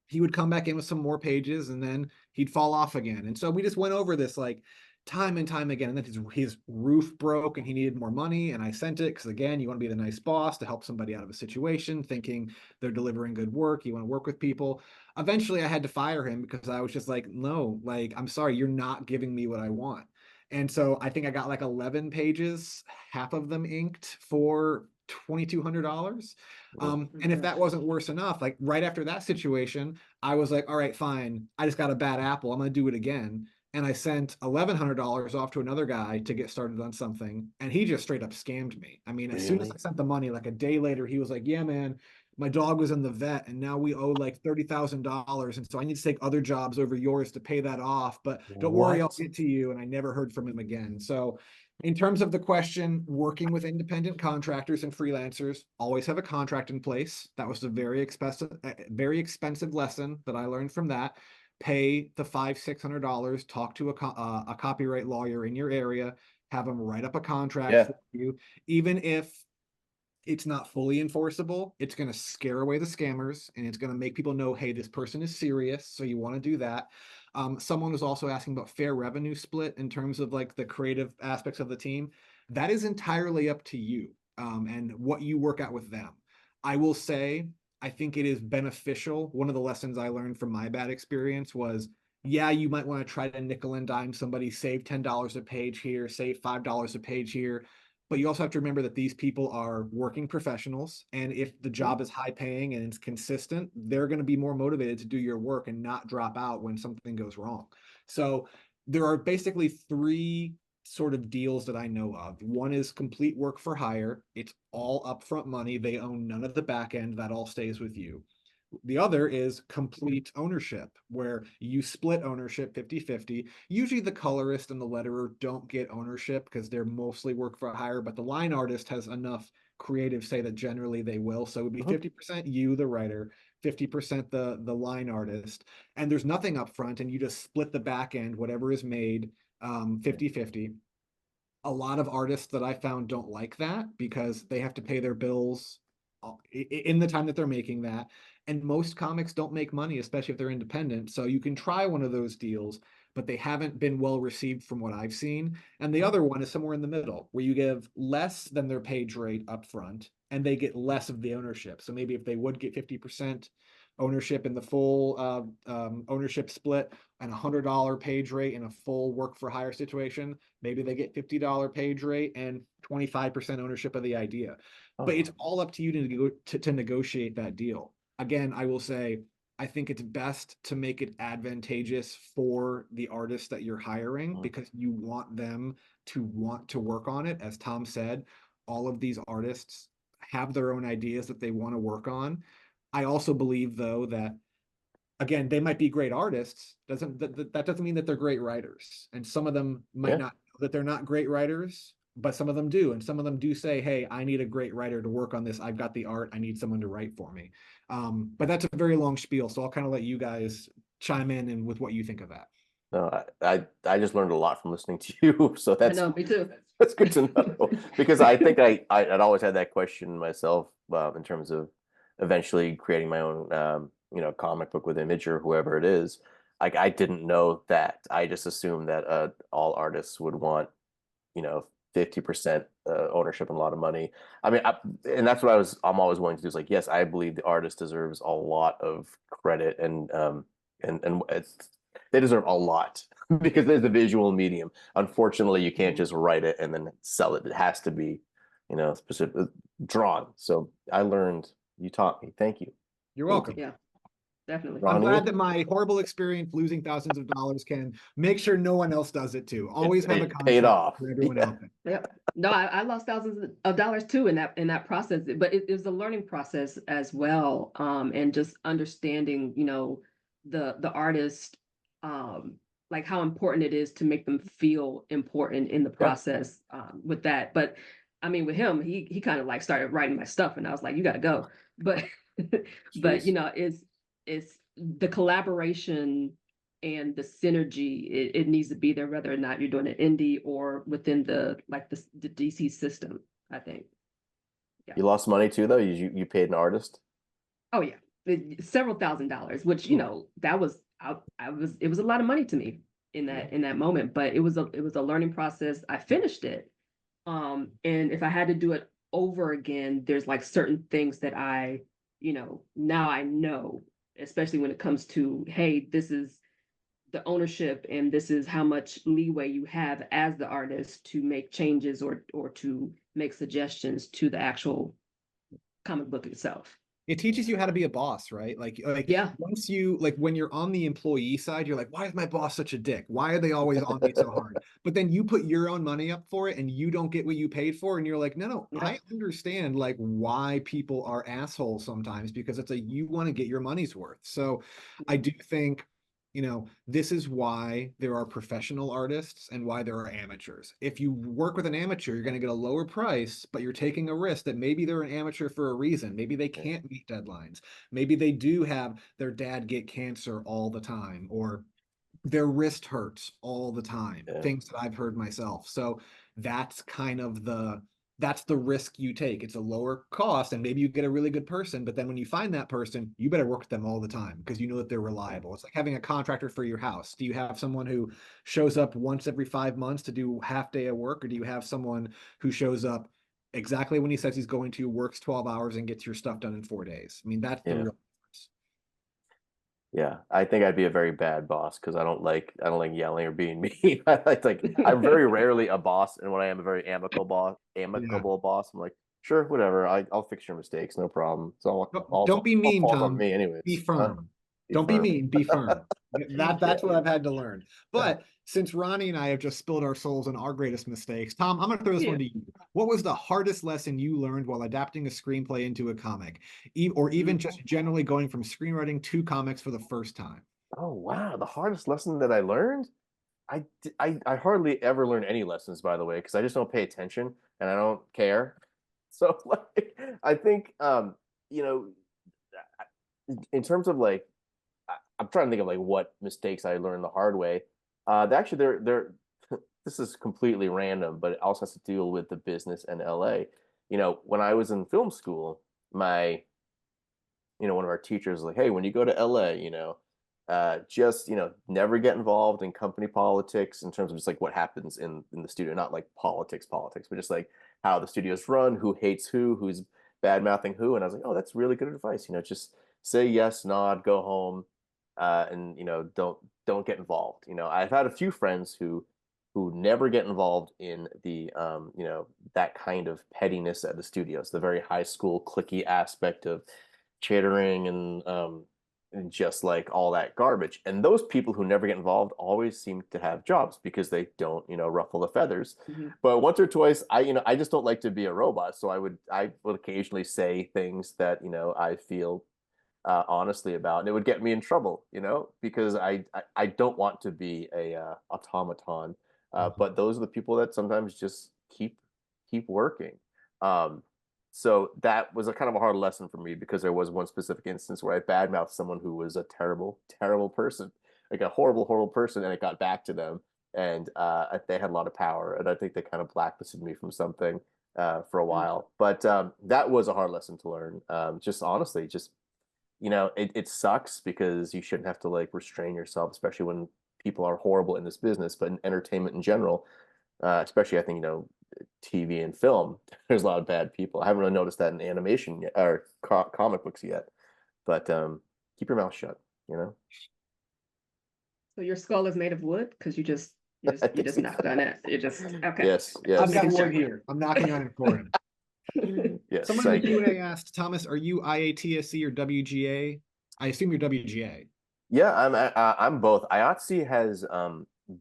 Speaker 2: he would come back in with some more pages and then he'd fall off again. And so we just went over this like time and time again. And then his roof broke and he needed more money. And I sent it because, again, you want to be the nice boss to help somebody out of a situation, thinking they're delivering good work. You want to work with people. Eventually, I had to fire him because I was just like, no, like, I'm sorry, you're not giving me what I want. And so I think I got like 11 pages, half of them inked for $2,200. And if that wasn't worse enough, like right after that situation, I was like, all right, fine. I just got a bad apple. I'm going to do it again. And I sent $1,100 off to another guy to get started on something. And he just straight up scammed me. I mean, as soon as I sent the money, like a day later, he was like, yeah, man, my dog was in the vet and now we owe like $30,000. And so I need to take other jobs over yours to pay that off. But don't worry, I'll get to you. And I never heard from him again. So in terms of the question, working with independent contractors and freelancers, always have a contract in place. That was a very expensive lesson that I learned from that. Pay the $500-$600, talk to a copyright lawyer in your area, have them write up a contract for you. Even if it's not fully enforceable, it's going to scare away the scammers and it's going to make people know, hey, this person is serious. So you want to do that. Someone was also asking about fair revenue split in terms of like the creative aspects of the team. That is entirely up to you and what you work out with them. I will say, I think it is beneficial. One of the lessons I learned from my bad experience was, yeah, you might want to try to nickel and dime somebody, save $10 a page here, save $5 a page here. But you also have to remember that these people are working professionals. And if the job is high paying and it's consistent, they're going to be more motivated to do your work and not drop out when something goes wrong. So there are basically 3 sort of deals that I know of. One is complete work for hire. It's all upfront money. They own none of the back end. That all stays with you. The other is complete ownership, where you split ownership 50-50. Usually the colorist and the letterer don't get ownership because they're mostly work for hire, but the line artist has enough creative say that generally they will. So it would be 50% you, the writer, 50% the line artist, and there's nothing up front, and you just split the back end, whatever is made, 50-50. A lot of artists that I found don't like that because they have to pay their bills in the time that they're making that. And most comics don't make money, especially if they're independent. So you can try one of those deals, but they haven't been well received from what I've seen. And the other one is somewhere in the middle, where you give less than their page rate up front and they get less of the ownership. So maybe if they would get 50% ownership in the full ownership split and $100 page rate in a full work for hire situation, maybe they get $50 page rate and 25% ownership of the idea. But it's all up to you to negotiate that deal. Again, I will say, I think it's best to make it advantageous for the artists that you're hiring because you want them to want to work on it. As Tom said, all of these artists have their own ideas that they want to work on. I also believe, though, that, again, they might be great artists. That doesn't mean that they're great writers. And some of them might not know that they're not great writers, but some of them do. And some of them do say, hey, I need a great writer to work on this. I've got the art. I need someone to write for me. But that's a very long spiel. So I'll kind of let you guys chime in and with what you think of that.
Speaker 3: No, I just learned a lot from listening to you. So
Speaker 4: I know, me too.
Speaker 3: That's good to know. Because I think I'd always had that question myself in terms of eventually creating my own comic book with Image or whoever it is. like I didn't know that. I just assumed that all artists would want, 50% ownership and a lot of money. I mean, and that's what I'm always willing to do is like, yes, I believe the artist deserves a lot of credit and they deserve a lot because there's a visual medium. Unfortunately, you can't just write it and then sell it. It has to be, specific drawn. So you taught me. Thank you.
Speaker 2: You're welcome.
Speaker 4: Yeah, definitely.
Speaker 2: I'm
Speaker 3: Roni?
Speaker 2: glad that my horrible experience losing thousands of dollars can make sure no one else does it too. Always have a
Speaker 3: Paid
Speaker 2: contract
Speaker 3: off.
Speaker 2: for everyone
Speaker 3: Yeah.
Speaker 2: out there.
Speaker 4: Yeah. No, I lost thousands of dollars too in that process, but it was a learning process as well. And just understanding, the artist, like how important it is to make them feel important in the process, with that. But I mean, with him, he kind of like started writing my stuff, and I was like, you got to go. But but
Speaker 3: Jeez.
Speaker 4: it's the collaboration and the synergy, it needs to be there, whether or not you're doing an indie or within the DC system, I think. Yeah.
Speaker 3: You lost money too, though. You paid an artist.
Speaker 4: Oh yeah, several $1,000s, which that was it was a lot of money to me in that moment, but it was a learning process. I finished it, and if I had to do it over again, there's like certain things that I now I know, especially when it comes to, hey, this is the ownership and this is how much leeway you have as the artist to make changes or to make suggestions to the actual comic book itself.
Speaker 2: It teaches you how to be a boss, right? Like
Speaker 4: Yeah.
Speaker 2: once you when you're on the employee side, you're like, why is my boss such a dick? Why are they always on me so hard? But then you put your own money up for it and you don't get what you paid for, and you're like, no,
Speaker 4: Yeah.
Speaker 2: I understand like why people are assholes sometimes, because it's you want to get your money's worth. So I do think this is why there are professional artists and why there are amateurs. If you work with an amateur, you're going to get a lower price, but you're taking a risk that maybe they're an amateur for a reason. Maybe they can't meet deadlines. Maybe they do have their dad get cancer all the time, or their wrist hurts all the time.
Speaker 3: Yeah.
Speaker 2: Things that I've heard myself. So that's kind of that's the risk you take. It's a lower cost, and maybe you get a really good person, but then when you find that person, you better work with them all the time because you know that they're reliable. It's like having a contractor for your house. Do you have someone who shows up once every 5 months to do half day of work, or do you have someone who shows up exactly when he says he's going to, works 12 hours and gets your stuff done in 4 days? I mean, that's the real difference.
Speaker 3: Yeah, I think I'd be a very bad boss because I don't like yelling or being mean. I'm very rarely a boss, and when I am a very amicable boss, I'm like, sure, whatever. I'll fix your mistakes, no problem. It's all
Speaker 2: Don't be mean,
Speaker 3: falls
Speaker 2: Tom.
Speaker 3: on me anyways.
Speaker 2: Be firm. Don't
Speaker 3: firm.
Speaker 2: be mean, be firm. That's what I've had to learn. But since Roni and I have just spilled our souls on our greatest mistakes, Tom, I'm going to throw this one to you. What was the hardest lesson you learned while adapting a screenplay into a comic, or even just generally going from screenwriting to comics for the first time?
Speaker 3: Oh wow, the hardest lesson that I learned. I hardly ever learn any lessons, by the way, because I just don't pay attention and I don't care. So I think in terms of I'm trying to think of what mistakes I learned the hard way. Actually, they're this is completely random, but it also has to deal with the business in LA. When I was in film school, one of our teachers was like, "Hey, when you go to LA, just never get involved in company politics in terms of just what happens in the studio, not politics, but just how the studio's run, who hates who's bad mouthing who." And I was like, "Oh, that's really good advice. Just say yes, nod, go home." And don't get involved. I've had a few friends who never get involved in the that kind of pettiness at the studios, the very high school cliquey aspect of chittering and just all that garbage. And those people who never get involved always seem to have jobs because they don't ruffle the feathers.
Speaker 4: Mm-hmm.
Speaker 3: But once or twice, I just don't like to be a robot, so I would occasionally say things that I feel honestly about, and it would get me in trouble, because I don't want to be a automaton, but those are the people that sometimes just keep working. So that was a kind of a hard lesson for me because there was one specific instance where I badmouthed someone who was a terrible, terrible person, like a horrible, horrible person, and it got back to them, and they had a lot of power, and I think they kind of blacklisted me from something for a while. But that was a hard lesson to learn. Just honestly, just you know, it sucks because you shouldn't have to like restrain yourself, especially when people are horrible in this business, but in entertainment in general, especially I think, you know, TV and film, there's a lot of bad people. I haven't really noticed that in animation yet, or comic books yet, but keep your mouth shut, you know?
Speaker 4: So your skull is made of wood because you just knocked on it. You just okay.
Speaker 3: Yes, yes.
Speaker 2: I've got
Speaker 4: Making
Speaker 2: one
Speaker 4: sure.
Speaker 2: here. I'm knocking on it for him.
Speaker 3: Yes,
Speaker 2: Someone in
Speaker 3: thank
Speaker 2: the
Speaker 3: you.
Speaker 2: Q&A asked, Thomas, are you IATSC or WGA? I assume you're WGA.
Speaker 3: Yeah, I'm both. IATSE has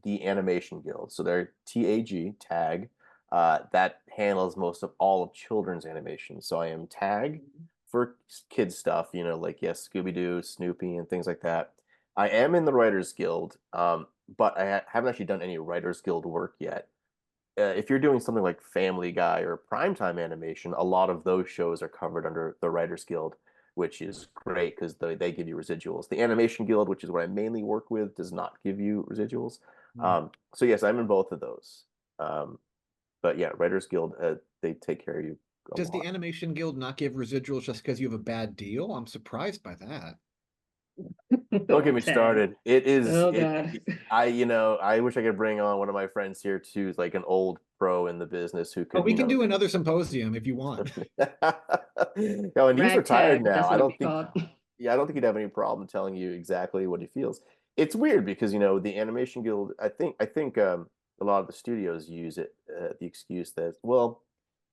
Speaker 3: the Animation Guild, so they're TAG, that handles most of all of children's animation. So I am TAG for kids stuff, you know, like yes, Scooby Doo, Snoopy, and things like that. I am in the Writers Guild, but I haven't actually done any Writers Guild work yet. If you're doing something like Family Guy or primetime animation, a lot of those shows are covered under the Writers Guild, which is great because they give you residuals. The Animation Guild, which is what I mainly work with, does not give you residuals. So yes, I'm in both of those. But yeah, Writers Guild, they take care of you a
Speaker 2: Does
Speaker 3: lot.
Speaker 2: the Animation Guild not give residuals just because you have a bad deal? I'm surprised by that.
Speaker 3: Don't get me
Speaker 4: Okay.
Speaker 3: started. It is.
Speaker 4: Oh God.
Speaker 3: I wish I could bring on one of my friends here too, like an old pro in the business who could.
Speaker 2: Oh, we can do another symposium if you want.
Speaker 3: No, and he's retired
Speaker 4: Ragtag,
Speaker 3: now.
Speaker 4: that's
Speaker 3: I
Speaker 4: what
Speaker 3: don't
Speaker 4: it'd be
Speaker 3: think.
Speaker 4: called.
Speaker 3: Yeah, I don't think he'd have any problem telling you exactly what he feels. It's weird because you know the Animation Guild. I think a lot of the studios use it the excuse that well,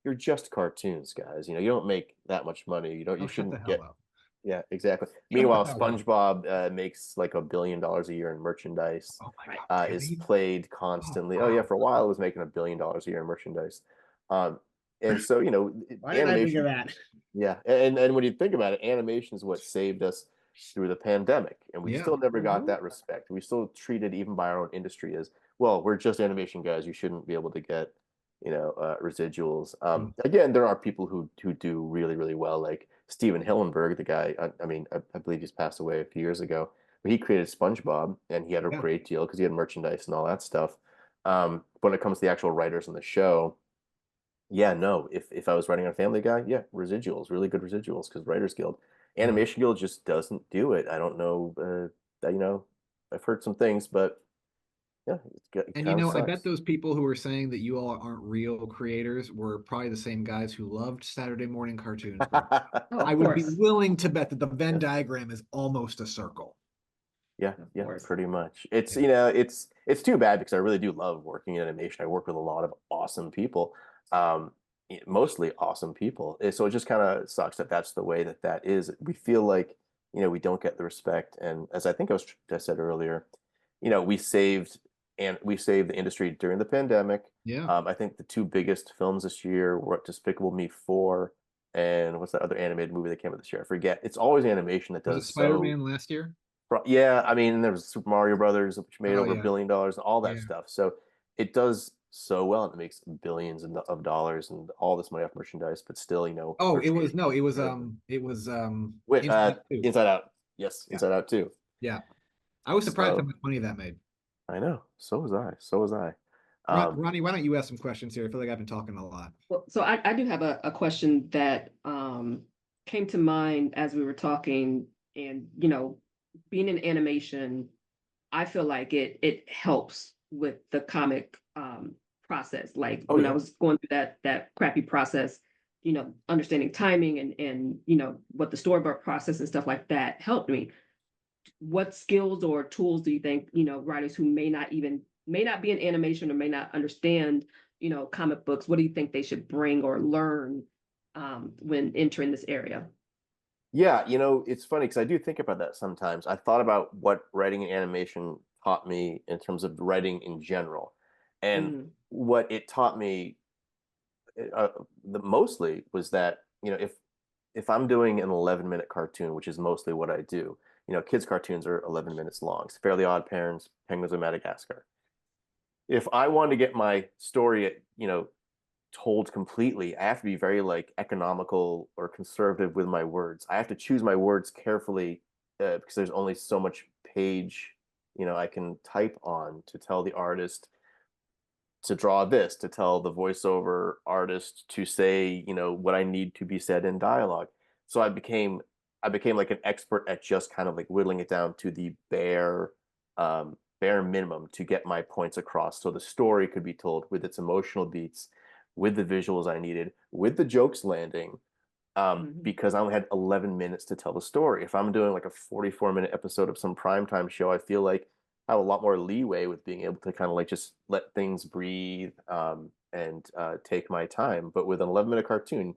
Speaker 3: you're just cartoons, guys. You know, you don't make that much money. You don't.
Speaker 2: Oh,
Speaker 3: You
Speaker 2: shut the
Speaker 3: shouldn't
Speaker 2: hell
Speaker 3: get.
Speaker 2: up.
Speaker 3: Yeah, exactly.
Speaker 2: Shut the
Speaker 3: Meanwhile,
Speaker 2: hell up.
Speaker 3: SpongeBob makes like $1 billion a year in merchandise.
Speaker 2: Oh my God,
Speaker 3: Is
Speaker 2: really?
Speaker 3: played
Speaker 2: Oh,
Speaker 3: constantly. Oh yeah,
Speaker 2: wow.
Speaker 3: for a while it was making $1 billion a year in merchandise. And so you know,
Speaker 2: Why didn't I think of
Speaker 3: animation.
Speaker 2: that?
Speaker 3: Yeah, and when you think about it, animation is what saved us through the pandemic, and we
Speaker 2: Yeah.
Speaker 3: still never got
Speaker 4: Mhm.
Speaker 3: that respect. We still treated even by our own industry as well. We're just animation guys. You shouldn't be able to get, you know, residuals. Again, there are people who do really really well, like Steven Hillenburg, the guy. I mean, I believe he's passed away a few years ago, but he created SpongeBob, and he had a
Speaker 2: Yeah.
Speaker 3: great deal because he had merchandise and all that stuff. When it comes to the actual writers on the show, yeah, no. If I was writing on Family Guy, yeah, residuals, really good residuals, because Writers Guild, Animation Guild just doesn't do it. I don't know. That, you know, I've heard some things, but yeah, it
Speaker 2: And you
Speaker 3: kind of
Speaker 2: know, I bet
Speaker 3: sucks.
Speaker 2: those people who are saying that you all aren't real creators were probably the same guys who loved Saturday morning cartoons.
Speaker 4: Oh,
Speaker 2: I
Speaker 4: of
Speaker 2: would be
Speaker 4: course.
Speaker 2: willing to bet that the Venn
Speaker 3: Yeah,
Speaker 2: diagram is almost a circle.
Speaker 3: yeah,
Speaker 4: Of
Speaker 3: yeah,
Speaker 4: course.
Speaker 3: pretty much. It's
Speaker 2: Yeah.
Speaker 3: you know, it's too bad because I really do love working in animation. I work with a lot of awesome people, um, mostly awesome people. So it just kind of sucks that that's the way that that is. We feel like you know we don't get the respect, and as I said earlier, you know, we saved the industry during the pandemic.
Speaker 2: Yeah.
Speaker 3: I think the two biggest films this year were Despicable Me 4 and what's that other animated movie that came out this year? I forget. It's always animation that
Speaker 2: Was it
Speaker 3: does so.
Speaker 2: Spider-Man last year?
Speaker 3: Yeah, I mean, there was Super Mario Brothers, which made
Speaker 2: Oh
Speaker 3: over $1
Speaker 2: yeah.
Speaker 3: billion and all that
Speaker 2: Yeah.
Speaker 3: stuff. So it does so well, and it makes billions of dollars and all this money off merchandise. But still, you know,
Speaker 2: Oh,
Speaker 3: our
Speaker 2: it was no,
Speaker 3: struggling.
Speaker 2: it was
Speaker 3: Wait,
Speaker 2: Inside Out 2.
Speaker 3: Inside Out. Yes,
Speaker 2: Yeah.
Speaker 3: Inside Out too.
Speaker 2: Yeah. I was surprised how
Speaker 3: So
Speaker 2: much money that made.
Speaker 3: I know. So was I. So was I.
Speaker 2: Ronnie, why don't you ask some questions here? I feel like I've been talking a lot.
Speaker 4: Well, so I do have a question that came to mind as we were talking, and you know, being in animation, I feel like it helps with the comic process. Like
Speaker 3: Oh
Speaker 4: when I
Speaker 3: yeah.
Speaker 4: was going through that crappy process, you know, understanding timing and you know what the storyboard process and stuff like that helped me. What skills or tools do you think, you know, writers who may not be in animation or may not understand, you know, comic books, what do you think they should bring or learn when entering this area?
Speaker 3: Yeah, you know, it's funny because I do think about that sometimes. I thought about what writing and animation taught me in terms of writing in general. And
Speaker 4: Mm,
Speaker 3: what it taught me uh, the mostly was that, you know, if I'm doing an 11-minute cartoon, which is mostly what I do, you know, kids' cartoons are 11 minutes long. It's Fairly Odd Parents, Penguins of Madagascar. If I want to get my story, you know, told completely, I have to be very like economical or conservative with my words. I have to choose my words carefully because there's only so much page, you know, I can type on to tell the artist to draw this, to tell the voiceover artist to say, you know, what I need to be said in dialogue. So I became I became like an expert at just kind of like whittling it down to the bare minimum to get my points across, so the story could be told with its emotional beats, with the visuals I needed, with the jokes landing. Because I only had 11 minutes to tell the story. If I'm doing like a 44-minute episode of some primetime show, I feel like I have a lot more leeway with being able to kind of like just let things breathe, and take my time. But with an 11-minute cartoon,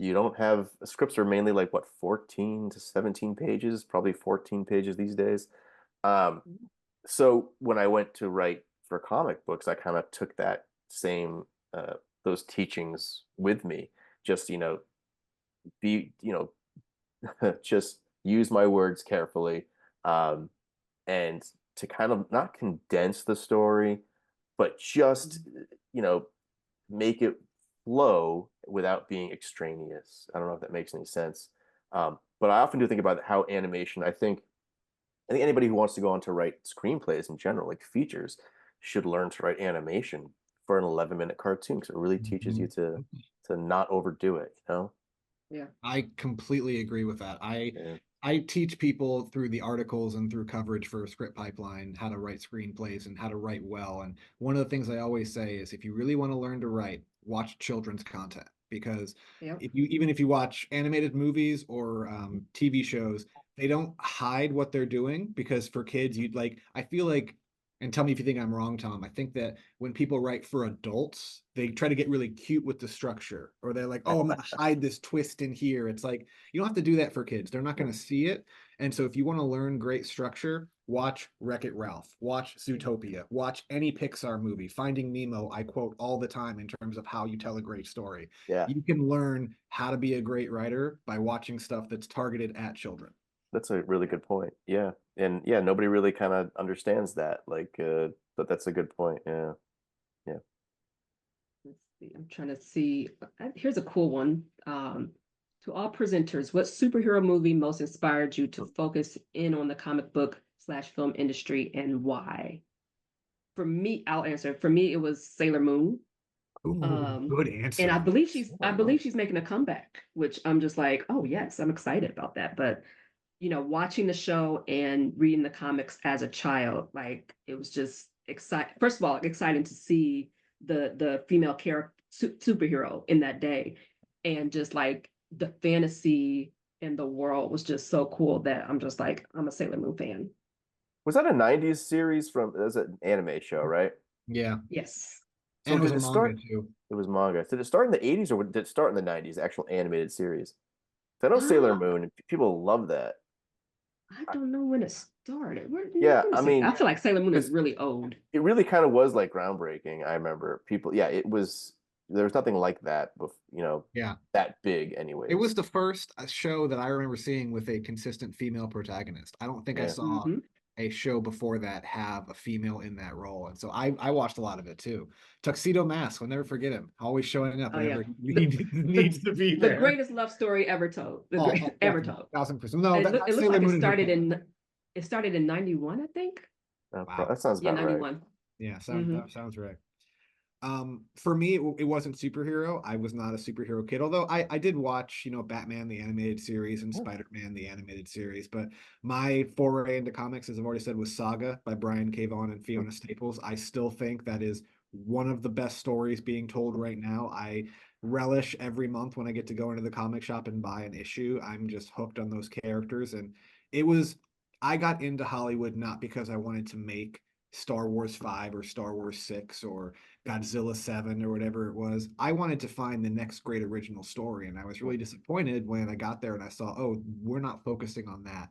Speaker 3: you don't have scripts are mainly like what, 14 to 17 pages, probably 14 pages these days. Um, so when I went to write for comic books, I kind of took that same those teachings with me. Just be just use my words carefully, and to kind of not condense the story, but just make it flow without being extraneous. I don't know if that makes any sense. But I often do think about how animation, I think anybody who wants to go on to write screenplays in general, like features, should learn to write animation for an 11-minute cartoon, because it really teaches you to not overdo it,
Speaker 4: Yeah.
Speaker 2: I completely agree with that.
Speaker 3: Yeah.
Speaker 2: I teach people through the articles and through coverage for Script Pipeline how to write screenplays and how to write well. And one of the things I always say is, if you really want to learn to write, watch children's content, because
Speaker 4: Yep.
Speaker 2: even if you watch animated movies or TV shows, they don't hide what they're doing, because for kids, I feel like, and tell me if you think I'm wrong, Tom, I think that when people write for adults, they try to get really cute with the structure, or they're like, oh, I'm gonna hide this twist in here. It's like, you don't have to do that for kids. They're not going to see it. And so if you want to learn great structure, watch Wreck-It Ralph, watch Zootopia, watch any Pixar movie. Finding Nemo, I quote all the time in terms of how you tell a great story.
Speaker 3: Yeah,
Speaker 2: You can learn how to be a great writer by watching stuff that's targeted at children.
Speaker 3: that's a really good point. Yeah, and yeah, nobody really kind of understands that. Like, but that's a good point. Yeah, yeah.
Speaker 4: Let's see. I'm trying to see. Here's a cool one. To all presenters, what superhero movie most inspired you to focus in on the comic book / film industry, and why? For me, I'll answer. For me, it was Sailor Moon.
Speaker 2: Ooh, good answer.
Speaker 4: And I believe she's making a comeback, which I'm just like, oh yes, I'm excited about that. But watching the show and reading the comics as a child, like, it was just exciting. First of all, exciting to see the female character superhero in that day, and just like the fantasy in the world was just so cool that I'm just like, I'm a Sailor Moon fan.
Speaker 3: Was that a '90s series from? It was an anime show, right?
Speaker 2: Yeah.
Speaker 4: Yes.
Speaker 3: So
Speaker 2: And it was
Speaker 3: did
Speaker 2: a
Speaker 3: it
Speaker 2: manga
Speaker 3: start?
Speaker 2: too.
Speaker 3: It was manga. Did it start in the '80s, or did it start in the '90s? Actual animated series. I know Sailor Moon, and people love that.
Speaker 4: I don't know when it started.
Speaker 3: Yeah,
Speaker 4: Let me
Speaker 3: I
Speaker 4: see. I
Speaker 3: mean,
Speaker 4: feel like Sailor Moon is
Speaker 3: because
Speaker 4: really old.
Speaker 3: it really kind of was like groundbreaking. I remember people. Yeah, it was. There was nothing like that,
Speaker 2: Yeah.
Speaker 3: that big,
Speaker 2: It was
Speaker 3: anyways.
Speaker 2: the first show that I remember seeing with a consistent female protagonist. I don't think I
Speaker 3: Yeah.
Speaker 2: saw
Speaker 4: Hmm.
Speaker 2: a show before that have a female in that role. And so I watched a lot of it too. Tuxedo Mask, I'll never forget him. Always showing up
Speaker 4: Oh yeah,
Speaker 2: whenever he
Speaker 4: the,
Speaker 2: needs to be
Speaker 4: the
Speaker 2: there.
Speaker 4: greatest love story ever told. Ever
Speaker 2: Definitely,
Speaker 4: told.
Speaker 2: 1000%. No,
Speaker 4: It
Speaker 2: that's
Speaker 4: looks
Speaker 2: Sailor
Speaker 4: like
Speaker 2: Moon and her cat.
Speaker 4: it started in 91, I think.
Speaker 2: Wow.
Speaker 3: That sounds
Speaker 4: Yeah,
Speaker 3: about right.
Speaker 4: 91.
Speaker 2: Yeah,
Speaker 4: Hmm.
Speaker 2: that sounds right. For me, it wasn't superhero. I was not a superhero kid, although I did watch, Batman the animated series and
Speaker 3: Yeah.
Speaker 2: Spider-Man the animated series. But my foray into comics, as I've already said, was Saga by Brian K. Vaughan and Fiona Staples. I still think that is one of the best stories being told right now. I relish every month when I get to go into the comic shop and buy an issue. I'm just hooked on those characters, and it was. I got into Hollywood not because I wanted to make Star Wars 5 or Star Wars 6 or Godzilla 7 or whatever it was. I wanted to find the next great original story. And I was really disappointed when I got there and I saw, oh, we're not focusing on that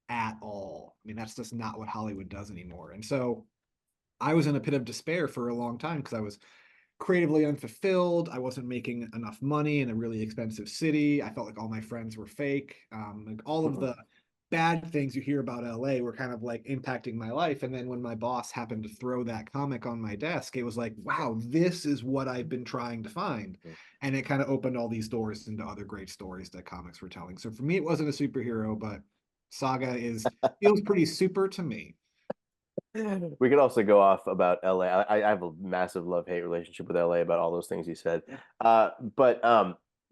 Speaker 2: at all. I mean, that's just not what Hollywood does anymore. And so I was in a pit of despair for a long time because I was creatively unfulfilled. I wasn't making enough money in a really expensive city. I felt like all my friends were fake. Like all of the bad things you hear about LA were kind of like impacting my life. And then when my boss happened to throw that comic on my desk, it was like, wow, this is what I've been trying to find. And it kind of opened all these doors into other great stories that comics were telling. So for me, it wasn't a superhero, but Saga feels pretty super to me.
Speaker 3: We could also go off about LA. I have a massive love-hate relationship with LA about all those things you said.
Speaker 4: Yeah.
Speaker 3: But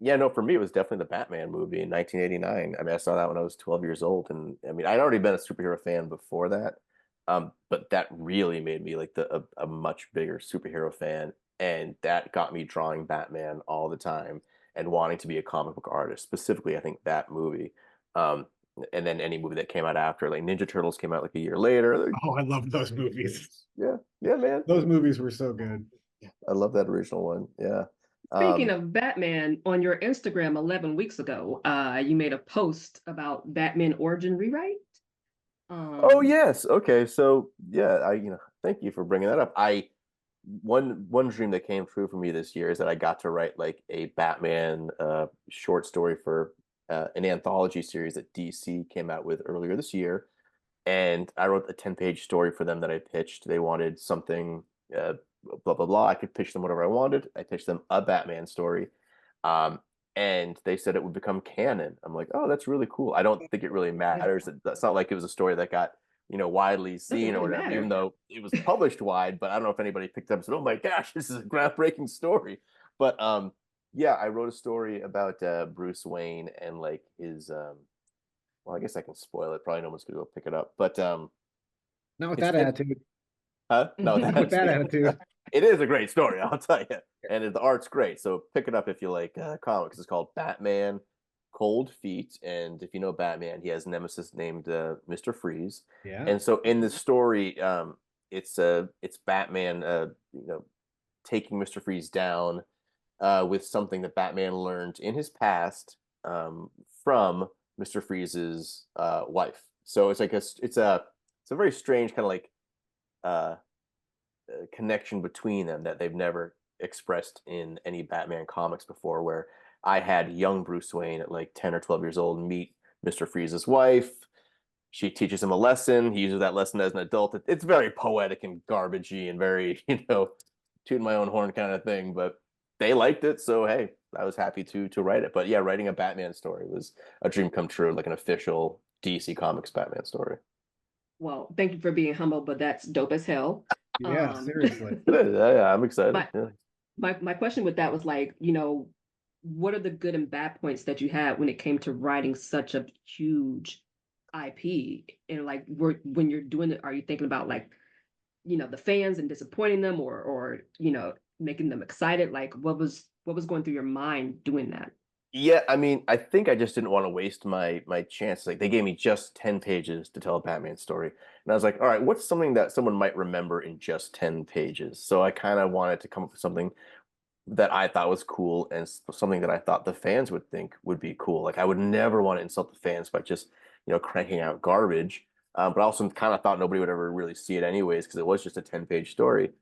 Speaker 3: Yeah, no, for me, it was definitely the Batman movie in 1989. I mean, I saw that when I was 12 years old. And I mean, I'd already been a superhero fan before that. But that really made me like a much bigger superhero fan. And that got me drawing Batman all the time and wanting to be a comic book artist. Specifically, I think that movie. Um, and then any movie that came out after, like Ninja Turtles came out like a year later.
Speaker 2: Oh, I loved those movies.
Speaker 3: Yeah, yeah, man.
Speaker 2: Those movies were so good.
Speaker 3: I love that original one. Yeah.
Speaker 4: Speaking of Batman, on your Instagram 11 weeks ago, you made a post about Batman origin rewrite.
Speaker 3: Oh yes. Okay. So yeah, thank you for bringing that up. One dream that came true for me this year is that I got to write like a Batman short story for an anthology series that DC came out with earlier this year, and I wrote a 10-page story for them that I pitched. They wanted something blah blah blah. I could pitch them whatever I wanted. I pitched them a Batman story. And they said it would become canon. I'm like, oh, that's really cool. I don't think it really matters. That's not like it was a story that got, widely seen or whatever, even though it was published wide. But I don't know if anybody picked up and said, oh my gosh, this is a groundbreaking story. But yeah, I wrote a story about Bruce Wayne and like his well, I guess I can spoil it. Probably no one's gonna go pick it up. But
Speaker 2: Not with that attitude.
Speaker 3: Huh? No,
Speaker 2: Not with that attitude.
Speaker 3: It is a great story, I'll tell you. And the art's great. So pick it up if you like comics. It's called Batman Cold Feet. And if you know Batman, he has a nemesis named Mr. Freeze.
Speaker 2: Yeah.
Speaker 3: And so in the story, it's Batman taking Mr. Freeze down with something that Batman learned in his past from Mr. Freeze's wife. So it's like it's a very strange kind of like connection between them that they've never expressed in any Batman comics before, where I had young Bruce Wayne at like 10 or 12 years old meet Mr. Freeze's wife. She teaches him a lesson. He uses that lesson as an adult. It's very poetic and garbagey and very, tooting my own horn kind of thing, but they liked it. So, hey, I was happy to write it. But yeah, writing a Batman story was a dream come true, like an official DC Comics Batman story.
Speaker 4: Well, thank you for being humble, but that's dope as hell.
Speaker 2: Yeah, seriously.
Speaker 3: Yeah, I'm excited.
Speaker 4: My question with that was like, what are the good and bad points that you had when it came to writing such a huge IP? And like, when you're doing it, are you thinking about like, the fans and disappointing them, or making them excited? Like, what was going through your mind doing that?
Speaker 3: Yeah, I mean, I think I just didn't want to waste my chance. Like, they gave me just 10 pages to tell a Batman story. And I was like, all right, what's something that someone might remember in just 10 pages? So I kind of wanted to come up with something that I thought was cool and something that I thought the fans would think would be cool. Like, I would never want to insult the fans by just, cranking out garbage. But I also kind of thought nobody would ever really see it anyways, because it was just a 10-page story.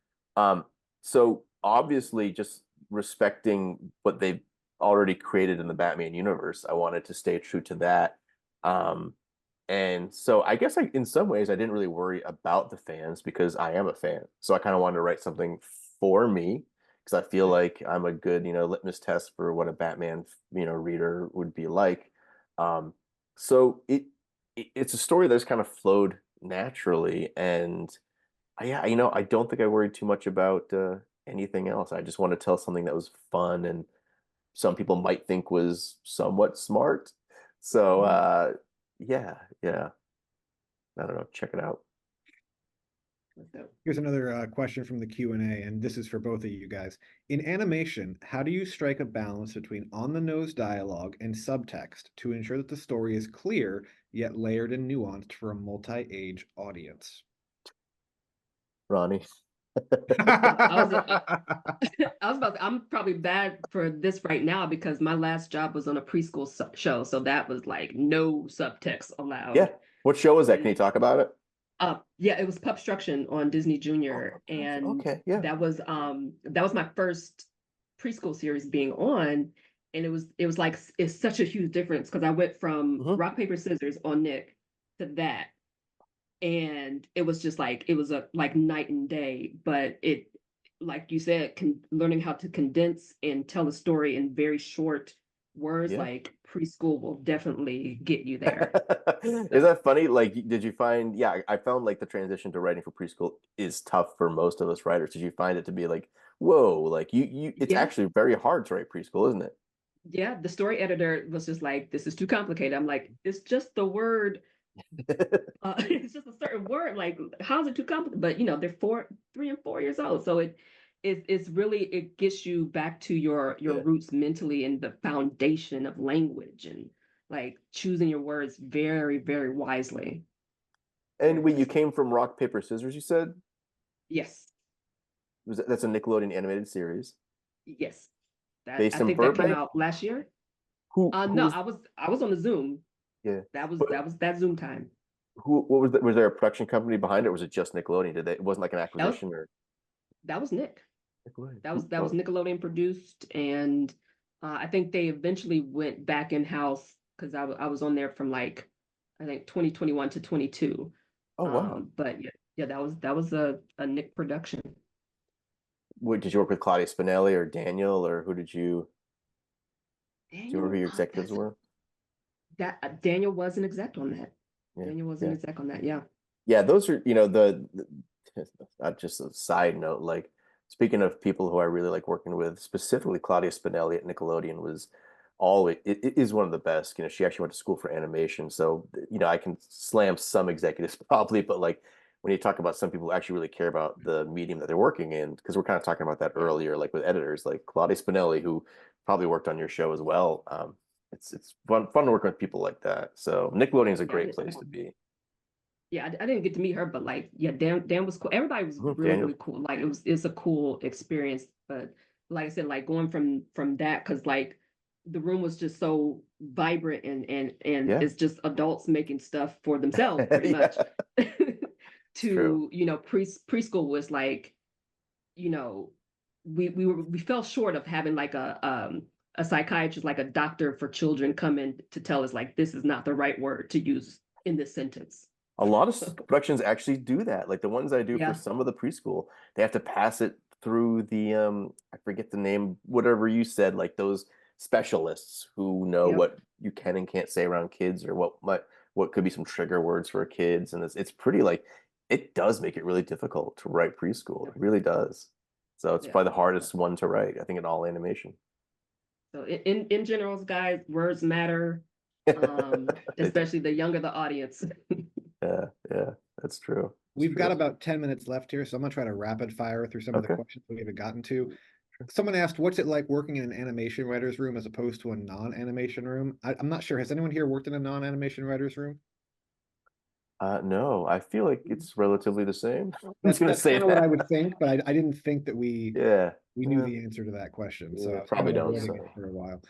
Speaker 3: So obviously, just respecting what they've already created in the Batman universe, I wanted to stay true to that. And so I guess in some ways I didn't really worry about the fans because I am a fan. So I kind of wanted to write something for me because I feel like I'm a good, litmus test for what a Batman, reader would be like. So it's a story that's kind of flowed naturally. And yeah, I don't think I worried too much about anything else. I just want to tell something that was fun and some people might think was somewhat smart. So yeah. I don't know. Check it out.
Speaker 2: Here's another question from the Q&A, and this is for both of you guys. In animation, how do you strike a balance between on-the-nose dialogue and subtext to ensure that the story is clear, yet layered and nuanced for a multi-age audience?
Speaker 3: Ronnie.
Speaker 4: I'm probably bad for this right now because my last job was on a preschool show, so that was like no subtext allowed.
Speaker 3: Yeah. What show was that? Can you talk about it?
Speaker 4: Yeah, it was Pupstruction on Disney Junior, and
Speaker 3: okay, yeah,
Speaker 4: that was my first preschool series being on, and it was like it's such a huge difference because I went from rock paper scissors on Nick to that. And it was just like it was a like night and day, but it, like you said, learning how to condense and tell a story in very short words, like preschool will definitely get you there.
Speaker 3: Is that funny? Like, did you find? Yeah, I found like the transition to writing for preschool is tough for most of us writers. Did you find it to be like, whoa, like you it's actually very hard to write preschool, isn't it?
Speaker 4: Yeah, the story editor was just like, this is too complicated. I'm like, it's just the word. It's just a certain word. Like, how's it too complicated? But they're 3 and 4 years old, so it's really, it gets you back to your
Speaker 3: Yeah.
Speaker 4: roots mentally and the foundation of language, and like choosing your words very, very wisely.
Speaker 3: And when you came from Rock Paper Scissors, you said
Speaker 4: Yes,
Speaker 3: that's a Nickelodeon animated series
Speaker 4: yes. That
Speaker 3: based
Speaker 4: I
Speaker 3: in
Speaker 4: think that came
Speaker 3: Burbank.
Speaker 4: out last year.
Speaker 3: Who
Speaker 4: No,
Speaker 3: was
Speaker 4: I was on the Zoom.
Speaker 3: yeah?
Speaker 4: That was
Speaker 3: But
Speaker 4: that Zoom time.
Speaker 3: who what was there a production company behind it? Or was it just Nickelodeon? Did they? It wasn't like an
Speaker 4: That was
Speaker 3: acquisition or
Speaker 4: that was Nick.
Speaker 3: Nickelodeon.
Speaker 4: That was Nickelodeon produced, and I think they eventually went back in house because I was on there from like I think 2021 to 22.
Speaker 3: Oh wow.
Speaker 4: But yeah, that was a Nick production.
Speaker 3: What did you work with Claudia Spinelli or Daniel or who did you do you remember
Speaker 4: Daniel,
Speaker 3: who your executives were?
Speaker 4: Daniel was an exec on that.
Speaker 3: Yeah,
Speaker 4: Daniel was an
Speaker 3: yeah,
Speaker 4: exec on that. Yeah.
Speaker 3: yeah. Those are the just a side note. Like speaking of people who I really like working with, specifically Claudia Spinelli at Nickelodeon was always it is one of the best. She actually went to school for animation, so I can slam some executives probably, but like when you talk about some people who actually really care about the medium that they're working in, because we're kind of talking about that
Speaker 4: Yeah.
Speaker 3: earlier, like with editors like Claudia Spinelli, who probably worked on your show as well. It's fun to work with people like that. So Nickelodeon is a
Speaker 4: Yeah,
Speaker 3: great place to be.
Speaker 4: yeah, I didn't get to meet her, but like, yeah, Dan was cool. Everybody was really,
Speaker 3: Daniel,
Speaker 4: really cool. Like, it's a cool experience. But like I said, like going from that, because like the room was just so vibrant, and
Speaker 3: yeah,
Speaker 4: it's just adults making stuff for themselves, pretty much.
Speaker 3: yeah, it's true.
Speaker 4: To preschool was like, you know, we fell short of having like a psychiatrist, like a doctor for children, come in to tell us like this is not the right word to use in this sentence.
Speaker 3: A lot of
Speaker 4: So
Speaker 3: productions actually do that. Like the ones I do for
Speaker 4: yeah,
Speaker 3: some of the preschool, they have to pass it through the I forget the name, whatever you said, like those specialists who know
Speaker 4: yep,
Speaker 3: what you can and can't say around kids or what could be some trigger words for kids. And it's pretty like it does make it really difficult to write preschool. It
Speaker 4: yep,
Speaker 3: really does. So it's
Speaker 4: yeah.
Speaker 3: probably the hardest one to write, I think, in all animation.
Speaker 4: So in general, guys, words matter,
Speaker 3: They do.
Speaker 4: especially the younger the audience.
Speaker 3: Yeah, yeah, that's true. That's
Speaker 2: We've got
Speaker 3: true.
Speaker 2: about 10 minutes left here, so I'm gonna try to rapid fire through some of the
Speaker 3: Okay.
Speaker 2: questions we haven't gotten to. Someone asked, what's it like working in an animation writer's room as opposed to a non-animation room? I'm not sure. Has anyone here worked in a non-animation writer's room?
Speaker 3: No, I feel like it's relatively the same. I'm just
Speaker 2: That's
Speaker 3: gonna
Speaker 2: that's
Speaker 3: say
Speaker 2: kind of what I
Speaker 3: that.
Speaker 2: would think, but I didn't think that
Speaker 3: Yeah,
Speaker 2: we knew
Speaker 3: yeah,
Speaker 2: the answer to that question, so
Speaker 3: yeah,
Speaker 2: I was kind
Speaker 3: probably
Speaker 2: of
Speaker 3: don't.
Speaker 4: Yeah.
Speaker 2: avoiding it
Speaker 3: So,
Speaker 2: for a while.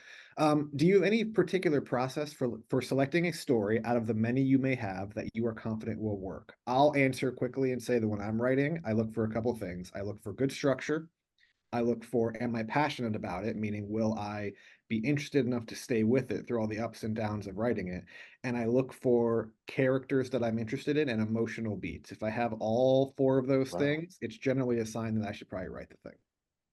Speaker 2: Do you have any particular process for selecting a story out of the many you may have that you are confident will work? I'll answer quickly and say that when I'm writing, I look for a couple things. I look for good structure. I look for, am I passionate about it? Meaning, will I be interested enough to stay with it through all the ups and downs of writing it? And I look for characters that I'm interested in and emotional beats. If I have all four of those
Speaker 3: wow,
Speaker 2: things, it's generally a sign that I should probably write the thing.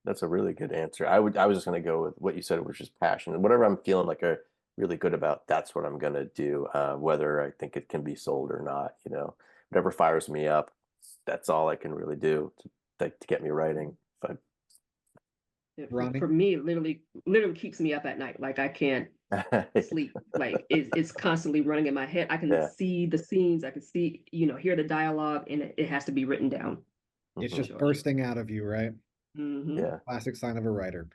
Speaker 3: that's a really good answer. I was just gonna go with what you said, which is passion. Whatever I'm feeling like a really good about, that's what I'm gonna do. Whether I think it can be sold or not, whatever fires me up, that's all I can really do to get me writing. But
Speaker 2: Ronnie?
Speaker 4: For me, it literally keeps me up at night. Like I can't sleep. Like it's constantly running in my head. I can
Speaker 3: yeah,
Speaker 4: see the scenes. I can see, hear the dialogue, and it has to be written down
Speaker 2: It's
Speaker 3: hmm
Speaker 4: for
Speaker 2: just
Speaker 4: sure.
Speaker 2: bursting out of you, right?
Speaker 3: yeah,
Speaker 2: Classic sign of a writer.